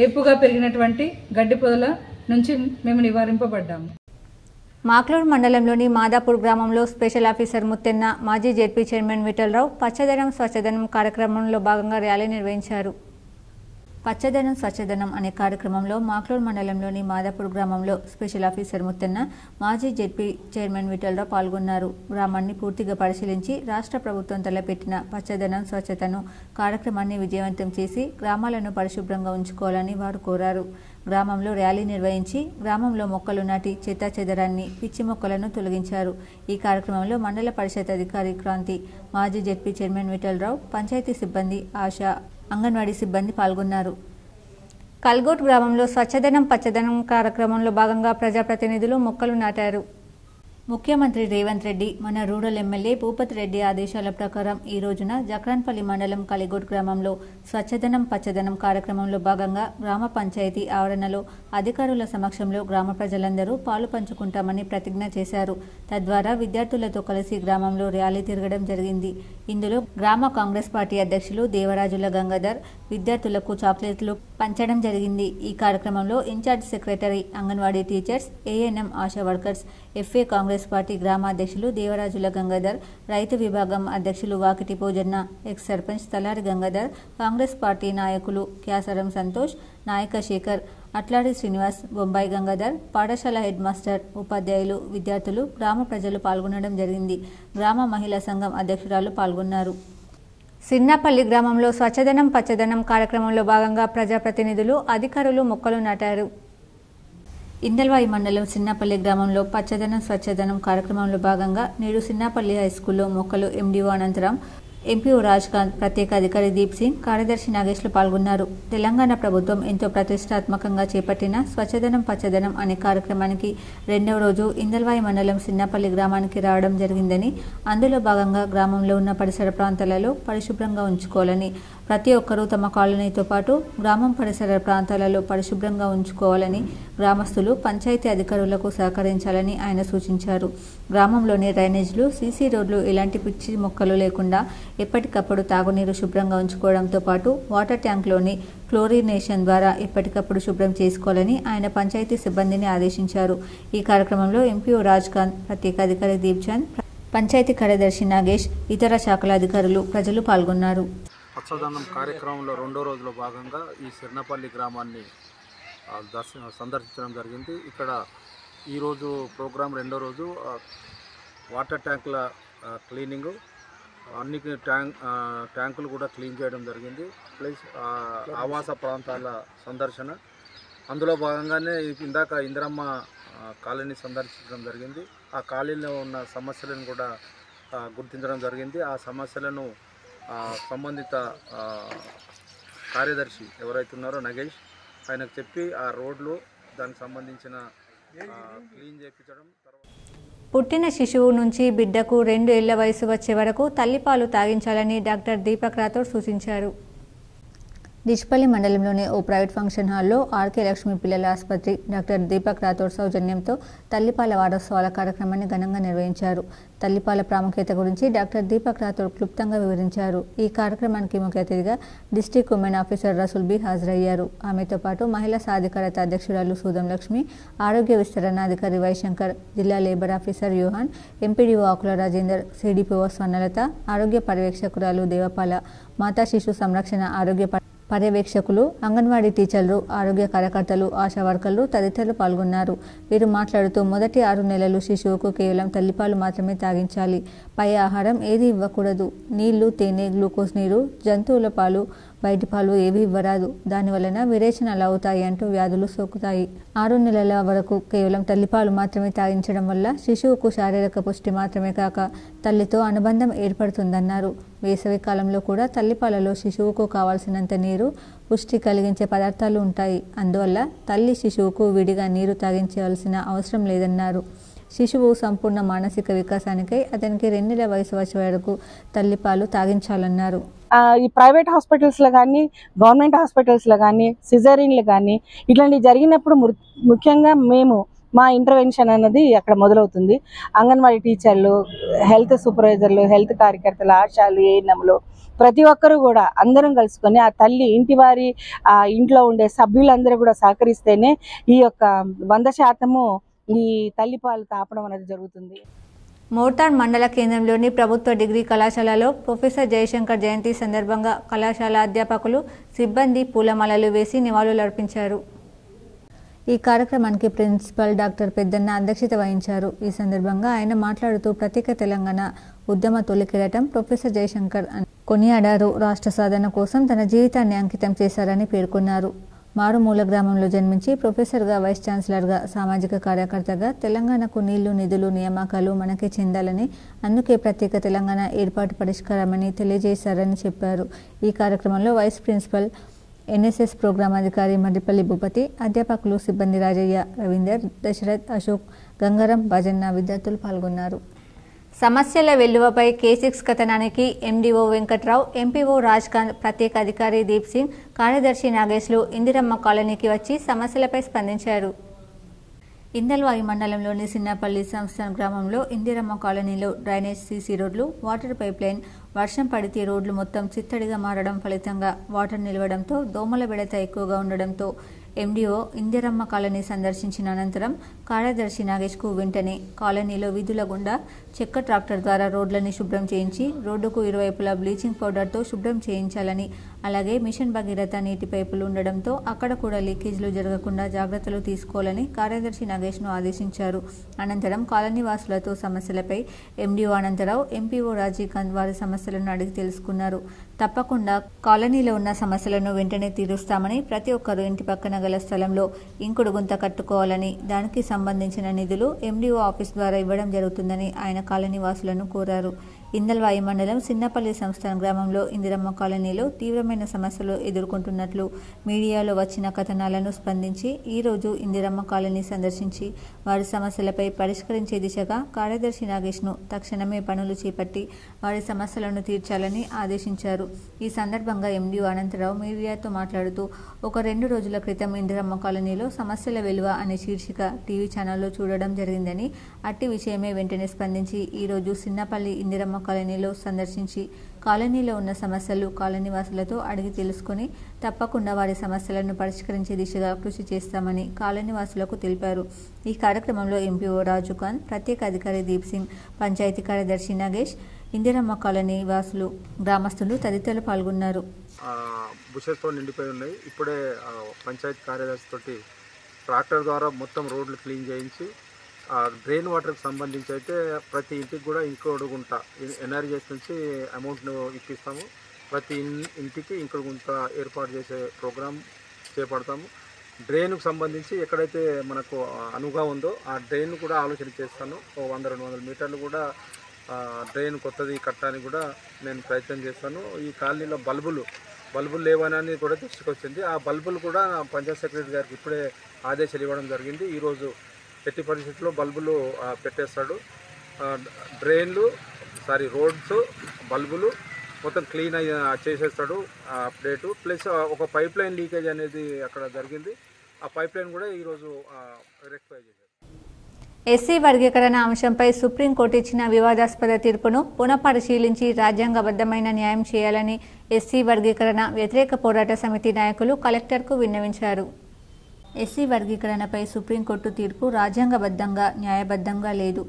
ఏపుగా పెరిగినటువంటి గడ్డి పొదల నుంచి మేము నివారింపబడ్డాము. మాక్లూరు మండలంలోని మాదాపూర్ గ్రామంలో స్పెషల్ ఆఫీసర్ ముత్తెన్న, మాజీ జెడ్పీ చైర్మన్ విఠలరావు పచ్చదనం స్వచ్ఛదనం కార్యక్రమంలో భాగంగా ర్యాలీ నిర్వహించారు. పచ్చదనం స్వచ్ఛదనం అనే కార్యక్రమంలో మాక్లూర్ మండలంలోని మాదాపూర్ గ్రామంలో స్పెషల్ ఆఫీసర్ ముత్తన్న, మాజీ జెడ్పీ చైర్మన్ విఠలరావు పాల్గొన్నారు. గ్రామాన్ని పూర్తిగా పరిశీలించి రాష్ట్ర ప్రభుత్వం తలపెట్టిన పచ్చదనం స్వచ్ఛతను కార్యక్రమాన్ని విజయవంతం చేసి గ్రామాలను పరిశుభ్రంగా ఉంచుకోవాలని వారు కోరారు. గ్రామంలో ర్యాలీ నిర్వహించి గ్రామంలో మొక్కలు నాటి చెత్తాచెదరాన్ని, పిచ్చి మొక్కలను తొలగించారు. ఈ కార్యక్రమంలో మండల పరిషత్ అధికారి క్రాంతి, మాజీ జెడ్పీ చైర్మన్ విఠలరావు, పంచాయతీ సిబ్బంది, ఆశా, అంగన్వాడీ సిబ్బంది పాల్గొన్నారు. కల్గోట్ గ్రామంలో స్వచ్ఛదనం పచ్చదనం కార్యక్రమంలో భాగంగా ప్రజాప్రతినిధులు మొక్కలు నాటారు. ముఖ్యమంత్రి రేవంత్ రెడ్డి, మన రూరల్ ఎమ్మెల్యే భూపతి రెడ్డి ఆదేశాల ప్రకారం ఈ రోజున జక్రాన్పల్లి మండలం కలిగోట్ గ్రామంలో స్వచ్ఛదనం పచ్చదనం కార్యక్రమంలో భాగంగా గ్రామ పంచాయతీ ఆవరణలో అధికారుల సమక్షంలో గ్రామ ప్రజలందరూ పాలు పంచుకుంటామని ప్రతిజ్ఞ చేశారు. తద్వారా విద్యార్థులతో కలిసి గ్రామంలో ర్యాలీ తిరగడం జరిగింది. ఇందులో గ్రామ కాంగ్రెస్ పార్టీ అధ్యక్షులు దేవరాజుల గంగాధర్ విద్యార్థులకు చాక్లెట్లు పంచడం జరిగింది. ఈ కార్యక్రమంలో incharge secretary, anganwadi teachers, ANM ASHA workers, FA Congress party గ్రామాధ్యక్షులు దేవరాజుల గంగాధర్, రైతు విభాగం అధ్యక్షులు Vakiti Bhojanna, ex sarpanch Talari Gangadhar, Congress party నాయకులు క్యాసరం సంతోష్, నాయక శేఖర్, అట్లాడి శ్రీనివాస్, బొంబాయి గంగాధర్, పాఠశాల హెడ్ మాస్టర్, ఉపాధ్యాయులు, విద్యార్థులు, గ్రామ ప్రజలు పాల్గొనడం జరిగింది. గ్రామ మహిళా సంఘం అధ్యక్షురాలు పాల్గొన్నారు. సిన్నాపల్లి గ్రామంలో స్వచ్ఛదనం పచ్చదనం కార్యక్రమంలో భాగంగా ప్రజాప్రతినిధులు, అధికారులు మొక్కలు నాటారు. ఇందల్వాయి మండలం సిన్నాపల్లి గ్రామంలో పచ్చదనం స్వచ్ఛదనం కార్యక్రమంలో భాగంగా నేడు సిన్నాపల్లి హైస్కూల్లో మొక్కలు ఎండీఓ అనంతరం ఎంపీఓ రాజ్కాంత్, ప్రత్యేక అధికారి దీప్ సింగ్, కార్యదర్శి నాగేష్లు పాల్గొన్నారు. తెలంగాణ ప్రభుత్వం ఎంతో ప్రతిష్టాత్మకంగా చేపట్టిన స్వచ్ఛదనం పచ్చదనం అనే కార్యక్రమానికి రెండవ రోజు ఇందల్వాయి మండలం సిన్నాపల్లి గ్రామానికి రావడం జరిగిందని, అందులో భాగంగా గ్రామంలో ఉన్న పరిసర ప్రాంతాలలో పరిశుభ్రంగా ఉంచుకోవాలని, ప్రతి ఒక్కరూ తమ కాలనీతో పాటు గ్రామం పరిసర ప్రాంతాలలో పరిశుభ్రంగా ఉంచుకోవాలని గ్రామస్తులు పంచాయతీ అధికారులకు సహకరించాలని ఆయన సూచించారు. గ్రామంలోని డ్రైనేజీలు, సీసీ రోడ్లు ఎలాంటి పిచ్చి మొక్కలు లేకుండా ఎప్పటికప్పుడు తాగునీరు శుభ్రంగా ఉంచుకోవడంతో పాటు వాటర్ ట్యాంక్లోని క్లోరినేషన్ ద్వారా ఎప్పటికప్పుడు శుభ్రం చేసుకోవాలని ఆయన పంచాయతీ సిబ్బందిని ఆదేశించారు. ఈ కార్యక్రమంలో ఎంపీఓ రాజ్కాంత్, ప్రత్యేక అధికారి దీప్చంద్, పంచాయతీ కార్యదర్శి నాగేష్, ఇతర శాఖల అధికారులు, ప్రజలు పాల్గొన్నారు. పచ్చదనం కార్యక్రమంలో రెండో రోజులో భాగంగా ఈ సిర్నపల్లి గ్రామాన్ని సందర్శించడం జరిగింది. ఇక్కడ ఈరోజు ప్రోగ్రాం రెండో రోజు వాటర్ ట్యాంకుల క్లీనింగు, అన్ని ట్యాంకులు కూడా క్లీన్ చేయడం జరిగింది. ప్లస్ ఆవాస ప్రాంతాల సందర్శన, అందులో భాగంగానే ఇందాక ఇందిరమ్మ కాలనీ సందర్శించడం జరిగింది. ఆ కాలనీలో ఉన్న సమస్యలను కూడా గుర్తించడం జరిగింది. ఆ సమస్యలను సంబంధిత కార్యదర్శి ఎవరైతే ఉన్నారో నగేష్, ఆయనకు చెప్పి ఆ రోడ్లు దానికి సంబంధించిన క్లీన్ చేయించడం. పుట్టిన శిశువు నుంచి బిడ్డకు 2 ఏళ్ల వయసు వచ్చే వరకు తల్లిపాలు తాగించాలని డాక్టర్ దీపక్ రాథోడ్ సూచించారు. డిష్పల్లి మండలంలోని ఓ ప్రైవేట్ ఫంక్షన్ హాల్లో ఆర్కే లక్ష్మి పిల్లల ఆసుపత్రి డాక్టర్ దీపక్ రాథోడ్ సౌజన్యంతో తల్లిపాల వారోత్సవాల కార్యక్రమాన్ని ఘనంగా నిర్వహించారు. తల్లిపాల ప్రాముఖ్యత గురించి డాక్టర్ దీపక్ రాథోడ్ క్లుప్తంగా వివరించారు. ఈ కార్యక్రమానికి ముఖ్య అతిథిగా district women officer Rasool Bi హాజరయ్యారు. ఆమెతో పాటు మహిళా సాధికారత అధ్యక్షురాలు సూదం లక్ష్మి, ఆరోగ్య విస్తరణాధికారి వైశంకర్, జిల్లా లేబర్ ఆఫీసర్ యోహాన్, ఎంపీడీఓ ఆకుల రాజేందర్, సిడిపిఓ స్వర్ణలత, ఆరోగ్య పర్యవేక్షకురాలు దేవపాల, మాతా శిశు సంరక్షణ ఆరోగ్య పర్యవేక్షకులు, అంగన్వాడీ టీచర్లు, ఆరోగ్య కార్యకర్తలు, ఆశా వర్కర్లు తదితరులు పాల్గొన్నారు. వీరు మాట్లాడుతూ మొదటి 6 నెలలు శిశువుకు కేవలం తల్లిపాలు మాత్రమే తాగించాలి. పై ఆహారం ఏది ఇవ్వకూడదు. నీళ్లు, తేనె, గ్లూకోజ్ నీరు, జంతువుల పాలు, బయటి పాలు ఏవి ఇవ్వరాదు. దానివలన విరేచనాలు అవుతాయి అంటూ వ్యాధులు సోకుతాయి. 6 నెలల వరకు కేవలం తల్లిపాలు మాత్రమే తాగించడం వల్ల శిశువుకు శారీరక పుష్టి మాత్రమే కాక తల్లితో అనుబంధం ఏర్పడుతుందన్నారు. వేసవి కాలంలో కూడా తల్లిపాలలో శిశువుకు కావాల్సినంత నీరు, పుష్టి కలిగించే పదార్థాలు ఉంటాయి. అందువల్ల తల్లి శిశువుకు విడిగా నీరు తాగించవలసిన అవసరం లేదన్నారు. శిశువు సంపూర్ణ మానసిక వికాసానికై అతనికి 2 నెలల వయసు వచ్చే వరకు తల్లిపాలు తాగించాలన్నారు. ఈ ప్రైవేట్ హాస్పిటల్స్లో కానీ గవర్నమెంట్ హాస్పిటల్స్లో కానీ సిజరీన్లు కానీ ఇట్లాంటివి జరిగినప్పుడు ముఖ్యంగా మా ఇంటర్వెన్షన్ అన్నది అక్కడ మొదలవుతుంది. అంగన్వాడీ టీచర్లు, హెల్త్ సూపర్వైజర్లు, హెల్త్ కార్యకర్తలు, ఆశాలు, ఏఎన్ఎంలు ప్రతి ఒక్కరు కూడా అందరం కలుసుకొని ఆ తల్లి ఇంటివారి ఇంట్లో ఉండే సభ్యులందరూ కూడా సహకరిస్తేనే ఈ యొక్క 100% ఈ తల్లిపాలు తాపడం అనేది జరుగుతుంది. మోర్తాడ్ మండల కేంద్రంలోని ప్రభుత్వ డిగ్రీ కళాశాలలో ప్రొఫెసర్ జయశంకర్ జయంతి సందర్భంగా కళాశాల అధ్యాపకులు సిబ్బంది పూలమాలలు వేసి నివాళులర్పించారు. ఈ కార్యక్రమానికి ప్రిన్సిపల్ డాక్టర్ పెద్దన్న అధ్యక్షత వహించారు. ఈ సందర్భంగా ఆయన మాట్లాడుతూ ప్రత్యేక తెలంగాణ ఉద్యమ తొలి కిరీటం ప్రొఫెసర్ జయశంకర్ అని కొనియాడారు. రాష్ట్ర సాధన కోసం తన జీవితాన్ని అంకితం చేశారని పేర్కొన్నారు. మారుమూల గ్రామంలో జన్మించి ప్రొఫెసర్గా, వైస్ ఛాన్సలర్గా, సామాజిక కార్యకర్తగా తెలంగాణకు నీళ్లు, నిధులు, నియామకాలు మనకే చెందాలని, అందుకే ప్రత్యేక తెలంగాణ ఏర్పాటు పరిష్కారమని తెలియజేశారని చెప్పారు. ఈ కార్యక్రమంలో వైస్ ప్రిన్సిపల్, ఎన్ఎస్ఎస్ ప్రోగ్రాం అధికారి మర్రిపల్లి భూపతి, అధ్యాపకులు సిబ్బంది రాజయ్య, రవీందర్, దశరథ్, అశోక్, గంగారం, భజన్న, విద్యార్థులు పాల్గొన్నారు. సమస్యల వెల్లువపై K6 కథనానికి ఎండీఓ వెంకట్రావు, ఎంపీఓ రాజ్కాంత్, ప్రత్యేక అధికారి దీప్ సింగ్, కార్యదర్శి నాగేశ్లు ఇందిరమ్మ కాలనీకి వచ్చి సమస్యలపై స్పందించారు. ఇందల్వాయి మండలంలోని సిన్నపల్లి సంస్థాన్ గ్రామంలో ఇందిరమ్మ కాలనీలో డ్రైనేజ్, సీసీ రోడ్లు, వాటర్ పైప్ లైన్ వర్షం పడితే రోడ్లు మొత్తం చిత్తడిగా మారడం ఫలితంగా వాటర్ నిలవడంతో దోమల బెడత ఎక్కువగా ఉండడంతో ఎండీఓ ఇందిరమ్మ కాలనీ సందర్శించిన అనంతరం కార్యదర్శి నాగేష్కు వెంటనే కాలనీలో వీధుల గుండా చెక్క ట్రాక్టర్ ద్వారా రోడ్లని శుభ్రం చేయించి రోడ్డుకు ఇరువైపులా బ్లీచింగ్ పౌడర్తో శుభ్రం చేయించాలని, అలాగే మిషన్ భగీరథ నీటి పైపులు ఉండడంతో అక్కడ కూడా లీకేజీలు జరగకుండా జాగ్రత్తలు తీసుకోవాలని కార్యదర్శి నాగేష్ను ఆదేశించారు. అనంతరం కాలనీ వాసులతో సమస్యలపై ఎండీఓ అనంతరావు, ఎంపీఓ రాజీకాంత్ వారి సమస్యలను అడిగి తెలుసుకున్నారు. తప్పకుండా కాలనీలో ఉన్న సమస్యలను వెంటనే తీరుస్తామని, ప్రతి ఒక్కరూ ఇంటి పక్కన గల స్థలంలో ఇంకుడు గుంత కట్టుకోవాలని, దానికి సంబంధించిన నిధులు ఎండీఓ ఆఫీస్ ద్వారా ఇవ్వడం జరుగుతుందని ఆయన కాలనీ వాసులను కోరారు. ఇందల్వాయి మండలం సిన్నపల్లి సంస్థాన్ గ్రామంలో ఇందిరమ్మ కాలనీలో తీవ్రమైన సమస్యలు ఎదుర్కొంటున్నట్లు మీడియాలో వచ్చిన కథనాలను స్పందించి ఈరోజు ఇందిరమ్మ కాలనీ సందర్శించి వారి సమస్యలపై పరిష్కరించే దిశగా కార్యదర్శి నాగేష్ను తక్షణమే పనులు చేపట్టి వారి సమస్యలను తీర్చాలని ఆదేశించారు. ఈ సందర్భంగా ఎండీఓ అనంతరావు మీడియాతో మాట్లాడుతూ, ఒక 2 రోజుల క్రితం ఇందిరమ్మ కాలనీలో సమస్యల వెలువ అనే శీర్షిక టీవీ ఛానల్లో చూడడం జరిగిందని, అట్టి విషయమే వెంటనే స్పందించి ఈరోజు సిన్నపల్లి ఇందిరమ్మ కాలనీలో సందర్శించి కాలనీలో ఉన్న సమస్యలు కాలనీవాసులతో అడిగి తెలుసుకుని తప్పకుండా వారి సమస్యలను పరిష్కరించే దిశగా కృషి చేస్తామని కాలనీవాసులకు తెలిపారు. ఈ కార్యక్రమంలో ఎంపీఓ రాజుకాంత్, ప్రత్యేక అధికారి దీప్ సింగ్, పంచాయతీ కార్యదర్శి నాగేష్, ఇందిరమ్మ కాలనీ వాసులు, గ్రామస్తులు తదితరులు పాల్గొన్నారు. బుషెస్తో నిండిపోయి ఉన్నాయి. ఇప్పుడే పంచాయతీ కార్యదర్శి తోటి ట్రాక్టర్ ద్వారా మొత్తం రోడ్లు క్లీన్ చేయించి డ్రైన్ వాటర్కి సంబంధించి అయితే ప్రతి ఇంటికి కూడా ఇంకోడు గుంట ఎన్ఆర్జీఎస్ నుంచి అమౌంట్ను ఇప్పిస్తాము. ప్రతి ఇంటికి ఇంకోడు గుంట ఏర్పాటు చేసే ప్రోగ్రాం చేపడతాము. డ్రైన్కు సంబంధించి ఎక్కడైతే మనకు అనువుగా ఉందో ఆ డ్రైన్ కూడా ఆలోచన చేస్తాను. 100-200 మీటర్లు కూడా డ్రైన్ కొత్తది కట్టడానికి కూడా నేను ప్రయత్నం చేస్తాను. ఈ కాలనీలో బల్బులు లేవనని కూడా దృష్టికి వచ్చింది. ఆ బల్బులు కూడా పంచాయత్ సెక్రటరీ గారికి ఇప్పుడే ఆదేశాలు ఇవ్వడం జరిగింది. ఈరోజు ఎట్టి పరిస్థితుల్లో బల్బులు పెట్టేస్తాడు. రోడ్స్, బల్బులు మొత్తం క్లీన్ చేసేస్తాడు అప్డేటు. ప్లస్ ఒక పైప్ లైన్ లీకేజ్ అనేది అక్కడ జరిగింది. ఆ పైప్ లైన్ కూడా ఈరోజు రెక్టిఫై చేశారు. ఎస్సీ వర్గీకరణ అంశంపై సుప్రీంకోర్టు ఇచ్చిన వివాదాస్పద తీర్పును పునఃపరిశీలించి రాజ్యాంగబద్ధమైన న్యాయం చేయాలని ఎస్సీ వర్గీకరణ వ్యతిరేక పోరాట సమితి నాయకులు కలెక్టర్కు విన్నవించారు. ఎస్సీ వర్గీకరణపై సుప్రీంకోర్టు తీర్పు రాజ్యాంగబద్ధంగా, న్యాయబద్ధంగా లేదు.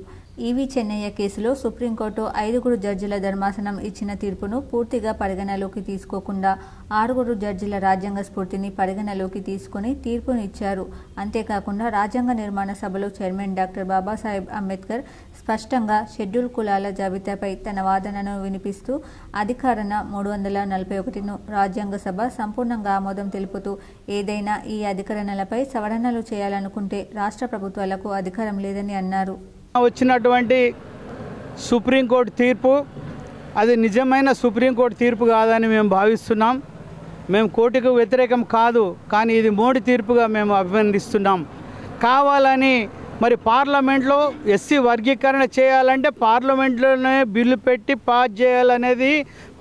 ఈవీ చెన్నయ్య కేసులో సుప్రీంకోర్టు 5 జడ్జిల ధర్మాసనం ఇచ్చిన తీర్పును పూర్తిగా పరిగణలోకి తీసుకోకుండా 6 జడ్జిల రాజ్యాంగ స్ఫూర్తిని పరిగణలోకి తీసుకుని తీర్పును ఇచ్చారు. అంతేకాకుండా రాజ్యాంగ నిర్మాణ సభలో చైర్మన్ డాక్టర్ బాబాసాహెబ్ అంబేద్కర్ స్పష్టంగా షెడ్యూల్ కులాల జాబితాపై తన వాదనను వినిపిస్తూ అధికరణ 341ను రాజ్యాంగ సభ సంపూర్ణంగా ఆమోదం తెలుపుతూ ఏదైనా ఈ అధికరణలపై సవరణలు చేయాలనుకుంటే రాష్ట్ర ప్రభుత్వాలకు అధికారం లేదని అన్నారు. వచ్చినటువంటి సుప్రీంకోర్టు తీర్పు అది నిజమైన సుప్రీంకోర్టు తీర్పు కాదని మేము భావిస్తున్నాం. మేము కోర్టుకు వ్యతిరేకం కాదు, కానీ ఇది మోడీ తీర్పుగా మేము అభినందిస్తున్నాం. కావాలని మరి పార్లమెంట్లో ఎస్సీ వర్గీకరణ చేయాలంటే పార్లమెంట్లోనే బిల్లు పెట్టి పాస్ చేయాలనేది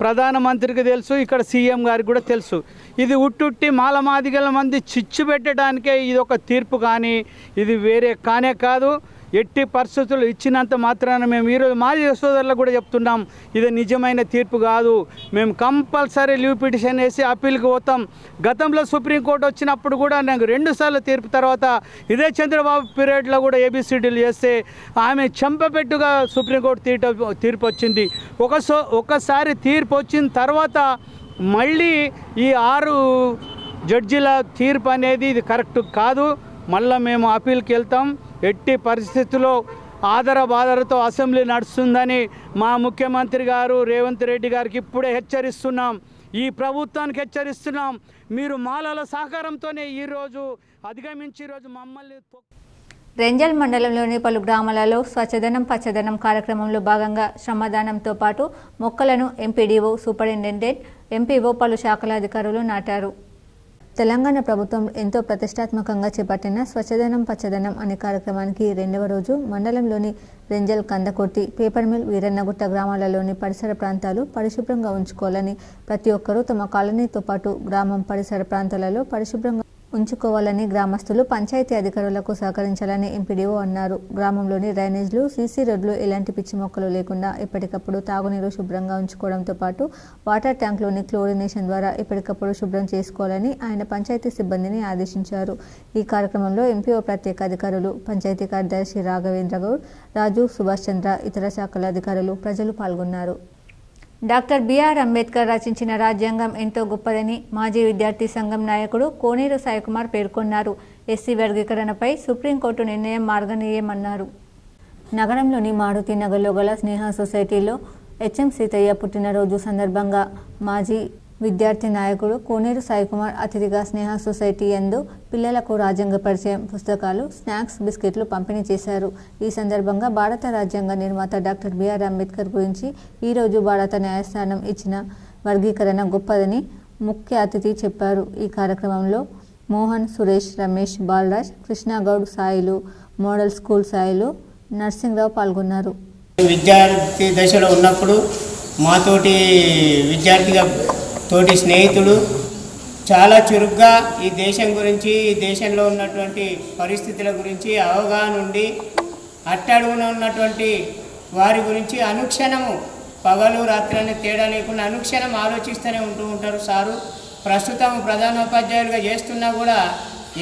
ప్రధానమంత్రికి తెలుసు, ఇక్కడ సీఎం గారికి కూడా తెలుసు. ఇది ఉట్టుట్టి మాలమాదిగల మంది చిచ్చు పెట్టడానికే ఇది ఒక తీర్పు, కానీ ఇది వేరే కానే కాదు. ఎట్టి పరిస్థితులు ఇచ్చినంత మాత్రాన మేము ఈరోజు మాజీ సోదరులకు కూడా చెప్తున్నాం, ఇది నిజమైన తీర్పు కాదు. మేము కంపల్సరీ లీవ్ పిటిషన్ వేసి అప్పీల్కి పోతాం. గతంలో సుప్రీంకోర్టు వచ్చినప్పుడు కూడా నాకు 2 సార్లు తీర్పు తర్వాత ఇదే చంద్రబాబు పీరియడ్లో కూడా ఏబిసిడీలు చేస్తే ఆమె చెంపపెట్టుగా సుప్రీంకోర్టు తీర్పు వచ్చింది. ఒకసారి తీర్పు వచ్చిన తర్వాత మళ్ళీ ఈ 6 జడ్జిల తీర్పు అనేది ఇది కరెక్ట్ కాదు. మళ్ళీ మేము అప్పీల్కి వెళ్తాం. ఎట్టి పరిస్థితుల్లో ఆదరబాదరతో అసెంబ్లీ నడుస్తుందని మా ముఖ్యమంత్రి గారు రేవంత్ రెడ్డి గారికి ఇప్పుడే హెచ్చరిస్తున్నాం. ఈ ప్రభుత్వానికి హెచ్చరిస్తున్నాం. మీరు మాలల సహకారంతోనే ఈరోజు అధిగమించి ఈరోజు మమ్మల్ని రెంజల్ మండలంలోని పలు గ్రామాలలో స్వచ్ఛదనం పచ్చదనం కార్యక్రమంలో భాగంగా శ్రమదానంతో పాటు మొక్కలను ఎంపీడీఓ, సూపరింటెండెంట్, ఎంపీఓ, పలు శాఖల అధికారులు నాటారు. తెలంగాణ ప్రభుత్వం ఎంతో ప్రతిష్టాత్మకంగా చేపట్టిన స్వచ్ఛదనం పచ్చదనం అనే కార్యక్రమానికి 2వ రోజు మండలంలోని రెంజల్, కందకుర్తి, పేపర్ మిల్, వీరన్నగుట్ట గ్రామాలలోని పరిసర ప్రాంతాలు పరిశుభ్రంగా ఉంచుకోవాలని, ప్రతి ఒక్కరూ తమ కాలనీతో పాటు గ్రామం పరిసర ప్రాంతాలలో పరిశుభ్రంగా ఉంచుకోవాలని గ్రామస్తులు పంచాయతీ అధికారులకు సహకరించాలని ఎంపీడీఓ అన్నారు. గ్రామంలోని డ్రైనేజ్లు, సీసీ రోడ్లు ఎలాంటి పిచ్చి మొక్కలు లేకుండా ఎప్పటికప్పుడు తాగునీరు శుభ్రంగా ఉంచుకోవడంతో పాటు వాటర్ ట్యాంక్లోని క్లోరినేషన్ ద్వారా ఎప్పటికప్పుడు శుభ్రం చేసుకోవాలని ఆయన పంచాయతీ సిబ్బందిని ఆదేశించారు. ఈ కార్యక్రమంలో ఎంపీఓ ప్రత్యేక అధికారులు, పంచాయతీ కార్యదర్శి రాఘవేంద్ర గౌడ్, రాజు, సుభాష్ చంద్ర, ఇతర శాఖల అధికారులు, ప్రజలు పాల్గొన్నారు. డాక్టర్ బిఆర్ అంబేద్కర్ రచించిన రాజ్యాంగం ఎంతో గొప్పదని మాజీ విద్యార్థి సంఘం నాయకుడు కోనేరు సాయికుమార్ పేర్కొన్నారు. ఎస్సీ వర్గీకరణపై సుప్రీంకోర్టు నిర్ణయం మార్గనీయమన్నారు. నగరంలోని మారుతి నగర్లో గల స్నేహ సొసైటీలో హెచ్ఎం సీతయ్య పుట్టినరోజు సందర్భంగా మాజీ విద్యార్థి నాయకుడు కోనేరు సాయికుమార్ అతిథిగా స్నేహ సొసైటీ యందు పిల్లలకు రాజ్యాంగ పరిచయం పుస్తకాలు, స్నాక్స్, బిస్కెట్లు పంపిణీ చేశారు. ఈ సందర్భంగా భారత రాజ్యాంగ నిర్మాత డాక్టర్ బిఆర్ అంబేద్కర్ గురించి ఈరోజు భారత న్యాయస్థానం ఇచ్చిన వర్గీకరణ గొప్పదని ముఖ్య అతిథి చెప్పారు. ఈ కార్యక్రమంలో మోహన్, సురేష్, రమేష్, బాలరాజ్, కృష్ణగౌడ్, సాయిలు, మోడల్ స్కూల్ సాయిలు, నర్సింగ్రావు పాల్గొన్నారు. విద్యార్థి దశలో ఉన్నప్పుడు మాతోటి విద్యార్థిగా తోటి స్నేహితుడు చాలా చురుగ్గా ఈ దేశం గురించి, ఈ దేశంలో ఉన్నటువంటి పరిస్థితుల గురించి అవగాహన ఉండి అట్టడుగున ఉన్నటువంటి వారి గురించి అనుక్షణము పగలు రాత్రి అనే తేడా లేకుండా అనుక్షణం ఆలోచిస్తూనే ఉంటారు సారు. ప్రస్తుతం ప్రధానోపాధ్యాయులుగా చేస్తున్నా కూడా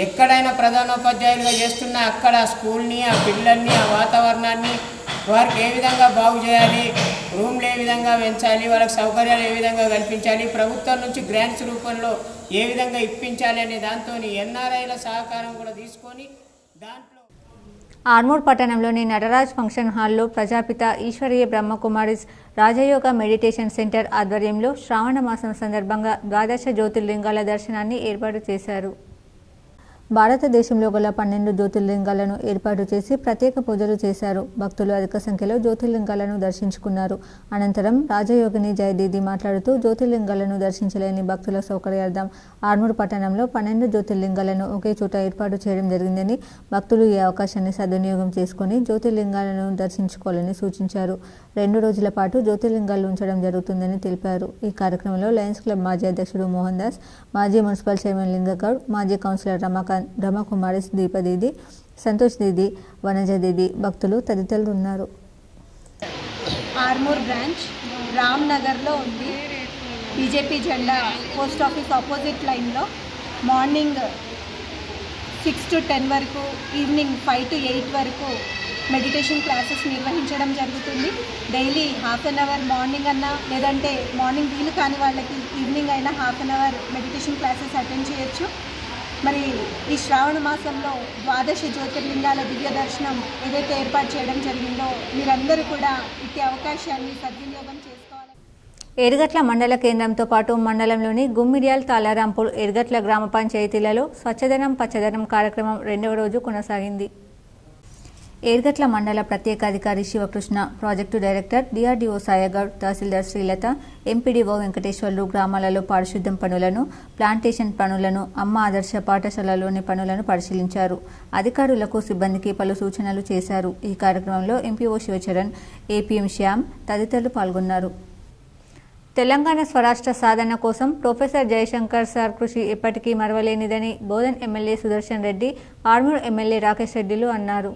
ఎక్కడైనా ప్రధానోపాధ్యాయులుగా చేస్తున్నా అక్కడ స్కూల్ని, ఆ పిల్లల్ని, ఆ వాతావరణాన్ని వారికి ఏ విధంగా బాగు చేయాలి, రూమ్లు ఏ విధంగా పెంచాలి, వాళ్ళకి సౌకర్యాలు ఏ విధంగా కల్పించాలి, ప్రభుత్వం నుంచి గ్రాంట్స్ రూపంలో ఏ విధంగా ఇప్పించాలి అనే దాంతో ఎన్ఆర్ఐల సహకారం కూడా తీసుకొని దాంట్లో ఆర్మూర్ పట్టణంలోని నటరాజ్ ఫంక్షన్ హాల్లో ప్రజాపిత ఈశ్వరీయ బ్రహ్మకుమారిస్ రాజయోగ మెడిటేషన్ సెంటర్ ఆధ్వర్యంలో శ్రావణ మాసం సందర్భంగా ద్వాదశ జ్యోతిర్లింగాల దర్శనాన్ని ఏర్పాటు చేశారు. భారతదేశంలో గల 12 జ్యోతిర్లింగాలను ఏర్పాటు చేసి ప్రత్యేక పూజలు చేశారు. భక్తులు అధిక సంఖ్యలో జ్యోతిర్లింగాలను దర్శించుకున్నారు. అనంతరం రాజయోగిని జయదీది మాట్లాడుతూ జ్యోతిర్లింగాలను దర్శించలేని భక్తుల సౌకర్యార్థం ఆర్మూర్ పట్టణంలో 12 జ్యోతిర్లింగాలను ఒకే చోట ఏర్పాటు చేయడం జరిగిందని, భక్తులు ఈ అవకాశాన్ని సద్వినియోగం చేసుకుని జ్యోతిర్లింగాలను దర్శించుకోవాలని సూచించారు. 2 రోజుల పాటు జ్యోతిర్లింగాలు ఉంచడం జరుగుతుందని తెలిపారు. ఈ కార్యక్రమంలో లయన్స్ క్లబ్ మాజీ అధ్యక్షుడు మోహన్ దాస్, మాజీ మున్సిపల్ చైర్మన్ లింగగౌడ్, మాజీ కౌన్సిలర్ బ్రహ్మకుమారి, దీపదీది, సంతోష్ దీది, వనజ దీది, భక్తులు తదితరులు ఉన్నారు. ఆర్మూర్ బ్రాంచ్ రామ్ నగర్లో ఉంది. బీజేపీ జెండా పోస్ట్ ఆఫీస్ ఆపోజిట్ లైన్లో మార్నింగ్ 6 to 10 వరకు, ఈవినింగ్ 5 to 8 వరకు మెడిటేషన్ క్లాసెస్ నిర్వహించడం జరుగుతుంది. డైలీ ½ an hour మార్నింగ్ అన్నా, లేదంటే మార్నింగ్ వీలు కాని వాళ్ళకి ఈవినింగ్ అయినా ½ an hour meditation classes attend చేయొచ్చు. మరి ఈ శ్రావణ మాసంలో ద్వాదశ జ్యోతిర్లింగాల దివ్య దర్శనం ఏదైతే ఏర్పాటు చేయడం జరిగిందో మీరందరూ కూడా ఇట్టి అవకాశాన్ని సద్వినియోగం చేసుకోవాలి. ఎర్గట్ల మండల కేంద్రంతో పాటు మండలంలోని గుమ్మిడియాల్, తాళారాంపూర్, ఎర్గట్ల గ్రామ పంచాయతీలలో స్వచ్ఛదనం పచ్చదనం కార్యక్రమం 2వ రోజు కొనసాగింది. ఎర్గట్ల మండల ప్రత్యేక అధికారి Sivakrishna, project director DRDO Saigoud, tahsildar Srilatha, MPDO Venkateswarlu గ్రామాలలో పారిశుద్ధ్యం పనులను, ప్లాంటేషన్ పనులను, అమ్మ ఆదర్శ పాఠశాలలోని పనులను పరిశీలించారు. అధికారులకు, సిబ్బందికి పలు సూచనలు చేశారు. ఈ కార్యక్రమంలో ఎంపీఓ శివచరణ్, ఏపీఎం శ్యామ్ తదితరులు పాల్గొన్నారు. తెలంగాణ స్వరాష్ట్ర సాధన కోసం ప్రొఫెసర్ జయశంకర్ సార్ కృషి ఎప్పటికీ మరవలేనిదని బోధన్ ఎమ్మెల్యే సుదర్శన్ రెడ్డి, ఆర్మూర్ ఎమ్మెల్యే రాకేష్ రెడ్డిలు అన్నారు.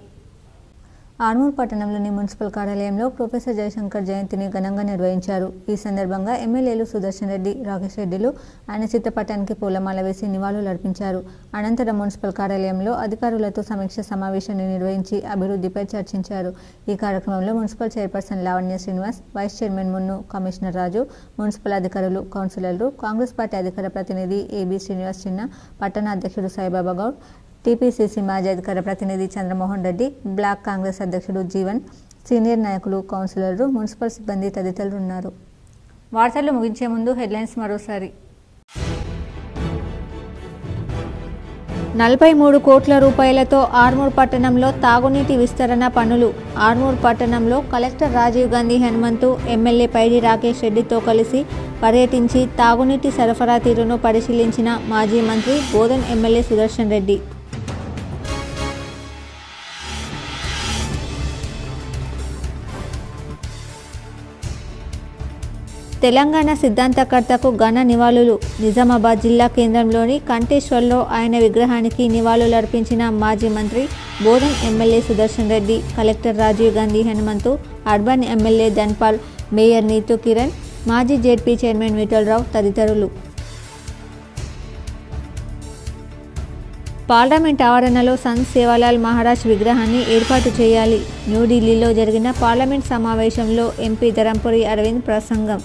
ఆర్మూర్ పట్టణంలోని మున్సిపల్ కార్యాలయంలో ప్రొఫెసర్ జయశంకర్ జయంతిని ఘనంగా నిర్వహించారు. ఈ సందర్భంగా ఎమ్మెల్యేలు సుదర్శన్ రెడ్డి, రాకేష్ రెడ్డిలు ఆయన చిత్రపటానికి పూలమాల వేసి నివాళులర్పించారు. అనంతరం మున్సిపల్ కార్యాలయంలో అధికారులతో సమీక్ష సమావేశాన్ని నిర్వహించి అభివృద్ధిపై చర్చించారు. ఈ కార్యక్రమంలో municipal chairperson Lavanya Srinivas, vice chairman Munnu, commissioner Raju, municipal అధికారులు, కౌన్సిలర్లు, కాంగ్రెస్ పార్టీ అధికార ప్రతినిధి ఏబీ శ్రీనివాస్ చిన్న, పట్టణ అధ్యక్షుడు సాయిబాబా గౌడ్, టీపీసీసీ మాజీ అధికార ప్రతినిధి చంద్రమోహన్ రెడ్డి, బ్లాక్ కాంగ్రెస్ అధ్యక్షుడు జీవన్, సీనియర్ నాయకులు, కౌన్సిలర్లు, మున్సిపల్ సిబ్బంది తదితరులు ఉన్నారు. వార్తలు ముగించే ముందు హెడ్లైన్స్ మరోసారి. 43 కోట్ల రూపాయలతో ఆర్మూర్ పట్టణంలో తాగునీటి విస్తరణ పనులు. ఆర్మూర్ పట్టణంలో కలెక్టర్ రాజీవ్ గాంధీ హనుమంతు ఎమ్మెల్యే పైడి రాకేష్ రెడ్డితో కలిసి పర్యటించి తాగునీటి సరఫరా తీరును పరిశీలించిన మాజీ మంత్రి బోధన్ ఎమ్మెల్యే సుదర్శన్ రెడ్డి. తెలంగాణ సిద్ధాంతకర్తకు ఘన నివాళులు. నిజామాబాద్ జిల్లా కేంద్రంలోని కంటేశ్వర్లో ఆయన విగ్రహానికి నివాళులర్పించిన మాజీ మంత్రి Bodhan MLA Sudarshan Reddy, collector Rajiv Gandhi Hanumanthu, urban MLA Dhanpal, mayor Neetu Kiran, మాజీ జెడ్పీ చైర్మన్ విఠలరావు తదితరులు. పార్లమెంట్ ఆవరణలో సంత్ సేవాలాల్ మహారాజ్ విగ్రహాన్ని ఏర్పాటు చేయాలి. న్యూఢిల్లీలో జరిగిన పార్లమెంట్ సమావేశంలో ఎంపీ ధరంపురి అరవింద్ ప్రసంగం.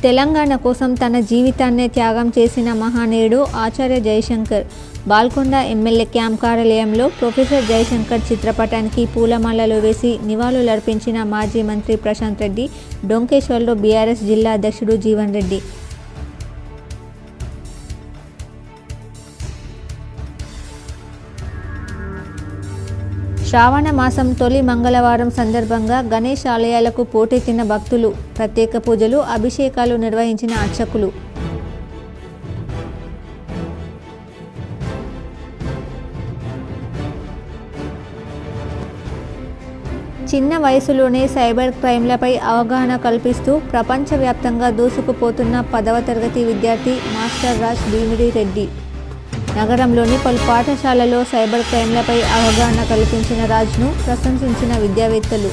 తెలంగాణ కోసం తన జీవితాన్నే త్యాగం చేసిన మహానీయుడు ఆచార్య జయశంకర్. బాల్కొండ ఎమ్మెల్యే క్యాంప్ కార్యాలయంలో ప్రొఫెసర్ జయశంకర్ చిత్రపటానికి పూలమాలలు వేసి నివాళులర్పించిన మాజీ మంత్రి ప్రశాంత్ రెడ్డి, డొంకేశ్వర్లో బీఆర్ఎస్ జిల్లా అధ్యక్షుడు జీవన్ రెడ్డి. శ్రావణ మాసం తొలి మంగళవారం సందర్భంగా గణేష్ ఆలయాలకు పోటెత్తిన భక్తులు. ప్రత్యేక పూజలు, అభిషేకాలు నిర్వహించిన అర్చకులు. చిన్న వయసులోనే సైబర్ క్రైమ్లపై అవగాహన కల్పిస్తూ ప్రపంచవ్యాప్తంగా దూసుకుపోతున్న 10వ తరగతి విద్యార్థి మాస్టర్ రాజ్ భీమిడి రెడ్డి. నగరంలోని పలు పాఠశాలలో సైబర్ క్రైమ్లపై అవగాహన కల్పించిన రాజ్ను ప్రశంసించిన విద్యావేత్తలు.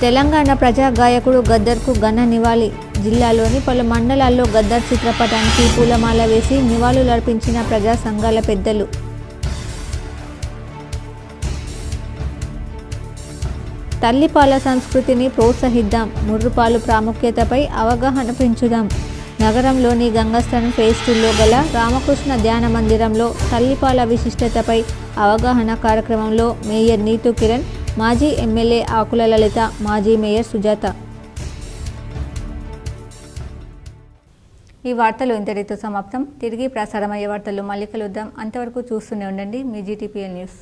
తెలంగాణ ప్రజా గాయకుడు గద్దర్కు ఘన నివాళి. జిల్లాలోని పలు మండలాల్లో గద్దర్ చిత్రపటానికి పూలమాల వేసి నివాళులర్పించిన ప్రజా సంఘాల పెద్దలు. తల్లిపాల సంస్కృతిని ప్రోత్సహిద్దాం, ముర్రుపాలు ప్రాముఖ్యతపై అవగాహన పెంచుదాం. నగరంలోని గంగస్థాన్ ఫేజ్ 2లో గల రామకృష్ణ ధ్యాన మందిరంలో తల్లిపాల విశిష్టతపై అవగాహన కార్యక్రమంలో మేయర్ నీతూ కిరణ్, మాజీ ఎమ్మెల్యే ఆకుల లలిత, మాజీ మేయర్ సుజాత. ఈ వార్తలు ఇంతటితో సమాప్తం. తిరిగి ప్రసారమయ్యే వార్తలు మళ్ళీ కలుద్దాం. అంతవరకు చూస్తూనే ఉండండి మీ GTPL న్యూస్.